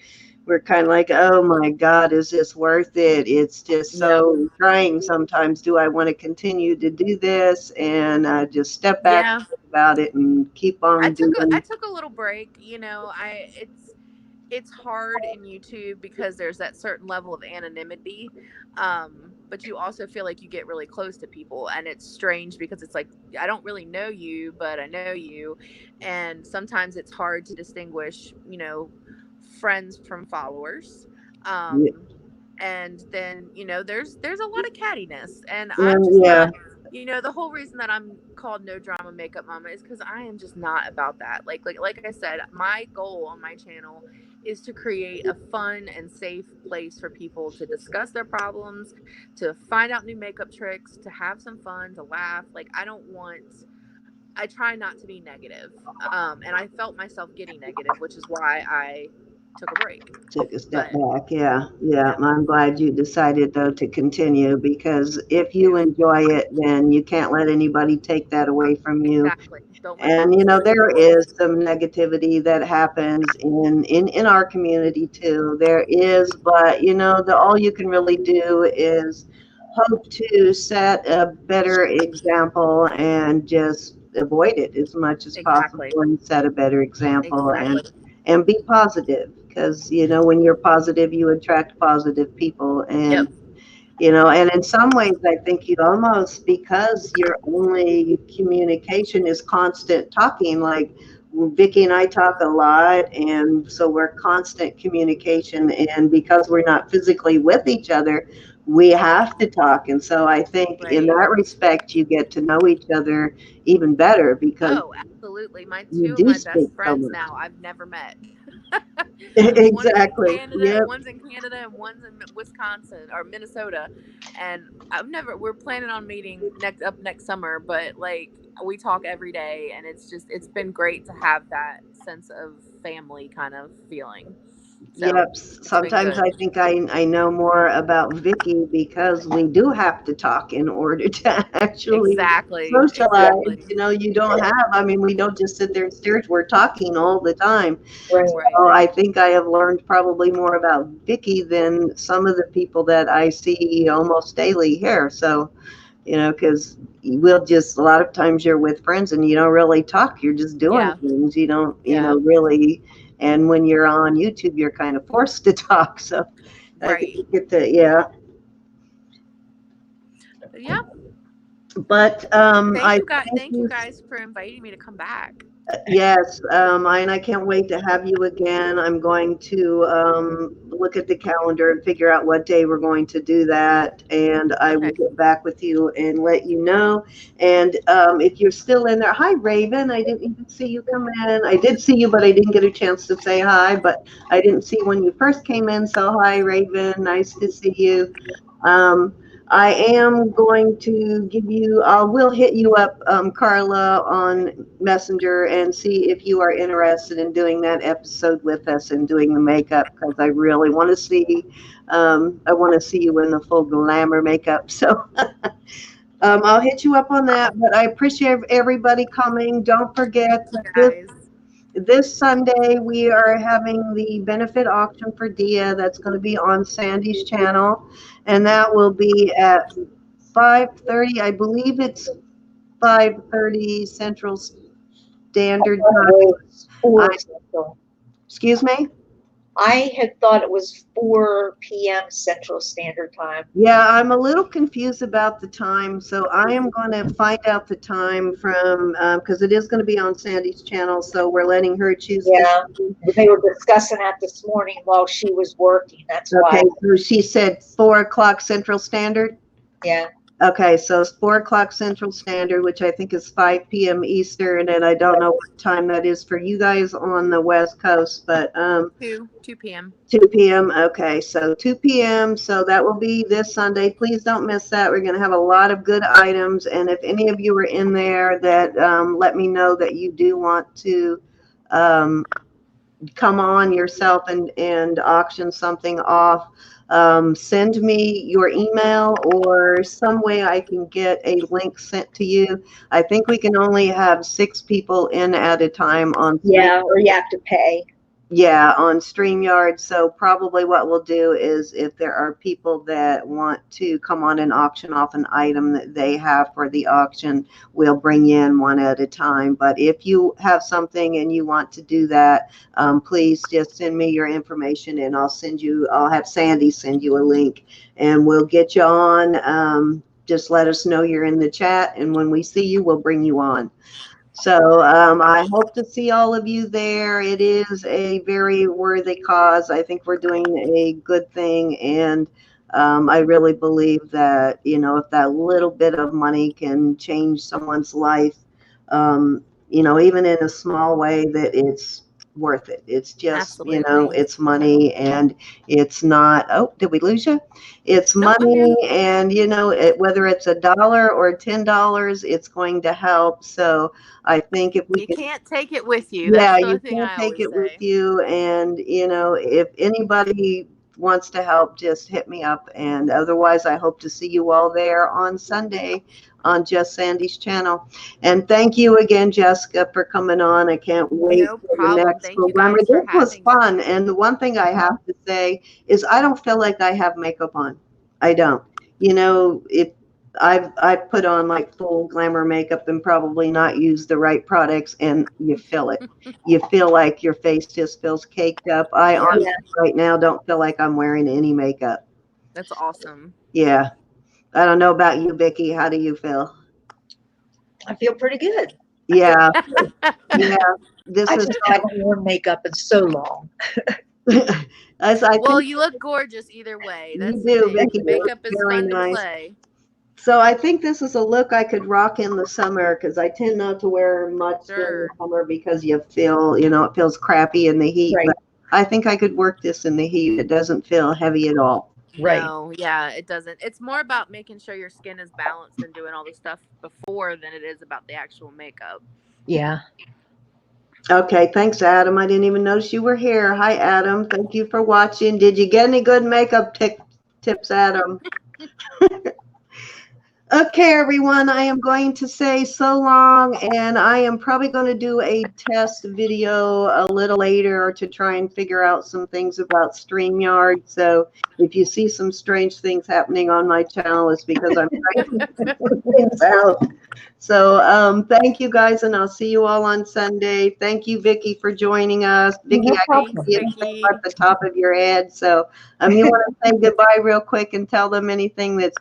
we're kind of like, oh my God, is this worth it? It's just so trying sometimes. Do I want to continue to do this? And just step back Yeah. about it and keep on doing. I took a little break. It's hard in YouTube because there's that certain level of anonymity. But you also feel like you get really close to people, and it's strange because it's like, I don't really know you, but I know you. And sometimes it's hard to distinguish, friends from followers. And then, there's a lot of cattiness, and I'm just Yeah. You know, the whole reason that I'm called No Drama Makeup Mama is because I am just not about that. Like I said, my goal on my channel is to create a fun and safe place for people to discuss their problems, to find out new makeup tricks, to have some fun, to laugh. Like, I try not to be negative. And I felt myself getting negative, which is why I took a break. Took a step back. Yeah. I'm glad you decided though to continue, because if you enjoy it, then you can't let anybody take that away from you. Exactly. And you know, there is some negativity that happens in our community too. There is, but you know, all you can really do is hope to set a better example and just avoid it as much as possible, and set a better example, and be positive, because you know, when you're positive, you attract positive people. And you know, and in some ways I think you almost, because your only communication is constant talking, like Vicki and I talk a lot, and so we're constant communication, and because we're not physically with each other, we have to talk. And so I think in that respect you get to know each other even better, because absolutely. You two of my speak best so friends much. now I've never met. Exactly. One's in Canada and one's in Wisconsin or Minnesota, and we're planning on meeting next summer, but like, we talk every day, and it's been great to have that sense of family kind of feeling. So, yep. Sometimes I think I know more about Vicki because we do have to talk in order to actually socialize. You know, you don't have, I mean, we don't just sit there and stare. We're talking all the time. Right. So I think I have learned probably more about Vicki than some of the people that I see almost daily here. So, you know, because we'll just, a lot of times you're with friends and you don't really talk. You're just doing things. You don't, you know, really. And when you're on YouTube, you're kind of forced to talk. So I think you get to, Yeah. But thank you guys for inviting me to come back. Yes, and I can't wait to have you again. I'm going to look at the calendar and figure out what day we're going to do that, and I will get back with you and let you know. And if you're still in there, hi Raven, I didn't even see you come in. I did see you, but I didn't get a chance to say hi, but I didn't see when you first came in, so hi Raven, nice to see you. I am going to give you, we'll hit you up, Carla, on Messenger and see if you are interested in doing that episode with us and doing the makeup, because I really want to see, I want to see you in the full glamour makeup. So I'll hit you up on that, but I appreciate everybody coming. Don't forget this Sunday, we are having the benefit auction for Dia. That's going to be on Sandy's channel, and that will be at 5:30. I believe it's 5:30 Central Standard Time. Excuse me? I had thought it was 4 p.m. Central Standard Time. Yeah, I'm a little confused about the time, so I am going to find out the time from, because it is going to be on Sandy's channel, so we're letting her choose. Yeah, they were discussing that this morning while she was working. That's why. Okay, so she said 4 o'clock Central Standard? Yeah. Okay, so it's 4 o'clock Central Standard, which I think is 5 p.m. Eastern, and I don't know what time that is for you guys on the West Coast, but 2 p.m. 2 p.m. Okay, so 2 p.m. So that will be this Sunday. Please don't miss that. We're going to have a lot of good items, and if any of you are in there, that let me know that you do want to come on yourself and auction something off. Send me your email or some way I can get a link sent to you. I think we can only have 6 people in at a time on. Yeah, or you have to pay. Yeah, on StreamYard. So probably what we'll do is, if there are people that want to come on and auction off an item that they have for the auction, we'll bring you in one at a time. But if you have something and you want to do that, please just send me your information and I'll have Sandy send you a link and we'll get you on. Just let us know you're in the chat, and when we see you, we'll bring you on. So I hope to see all of you there. It is a very worthy cause. I think we're doing a good thing, and I really believe that, you know, if that little bit of money can change someone's life, you know, even in a small way, that it's worth it. It's just, you know, Absolutely. it's money, and it's not, oh, did we lose you? It's Nope, I'm money, here. and, you know, whether it's $1 or $10, it's going to help. So I think if we You can, can't take it with you. yeah, That's the you thing can't I take always it with say. you. And, you know, if anybody wants to help, just hit me up. And otherwise, I hope to see you all there on Sunday on Just Sandy's channel. And thank you again, Jessica, for coming on. I can't wait No for the problem. next Thank you program. guys This for was having me. fun. And the one thing I have to say is I don't feel like I have makeup on. I don't. You know, I've put on like full glamour makeup and probably not used the right products, and you feel it. You feel like your face just feels caked up. I Yeah. honestly right now don't feel like I'm wearing any makeup. That's awesome. Yeah. I don't know about you, Vicki. How do you feel? I feel pretty good. Yeah. Yeah. This I is just haven't worn makeup in so long. as I Well, think you look gorgeous either way. you That's do, the thing. Vicki. You look Makeup is very fun to nice. play. So I think this is a look I could rock in the summer, because I tend not to wear much during Sure. the summer because you feel, you know, it feels crappy in the heat. Right. But I think I could work this in the heat. It doesn't feel heavy at all. Right. No, yeah, it doesn't. It's more about making sure your skin is balanced and doing all the stuff before than it is about the actual makeup. Yeah. Okay, thanks, Adam. I didn't even notice you were here. Hi, Adam. Thank you for watching. Did you get any good makeup tips, Adam? Okay, everyone, I am going to say so long, and I am probably going to do a test video a little later to try and figure out some things about StreamYard. So if you see some strange things happening on my channel, it's because I'm trying to figure things out. So thank you, guys, and I'll see you all on Sunday. Thank you, Vicki, for joining us. Vicki, No I can problem. see anything at the top of your head. So you want to say goodbye real quick and tell them anything that's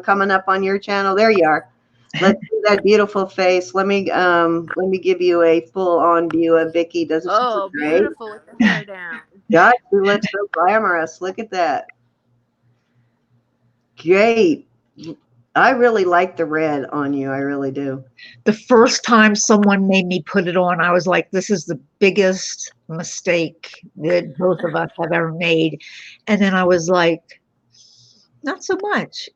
coming up on your channel? There you are. Let's see that beautiful face. Let me give you a full-on view of Vicki. Doesn't she Oh, look great? beautiful with the hair down. God, she looks so glamorous. Look at that. Great. I really like the red on you. I really do. The first time someone made me put it on, I was like, this is the biggest mistake that both of us have ever made. And then I was like, not so much.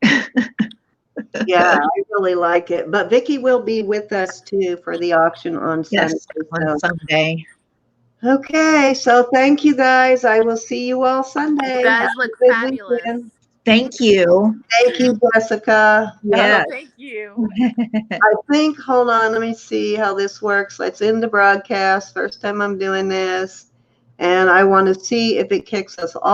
Yeah, I really like it. But Vicki will be with us too for the auction on Sunday. Yes, on Sunday. Okay, so thank you, guys. I will see you all Sunday. You guys Have look a good fabulous. weekend. Thank you. Thank you, Jessica. Yeah. Oh, thank you. I think, hold on, let me see how this works. Let's end the broadcast. First time I'm doing this. And I want to see if it kicks us all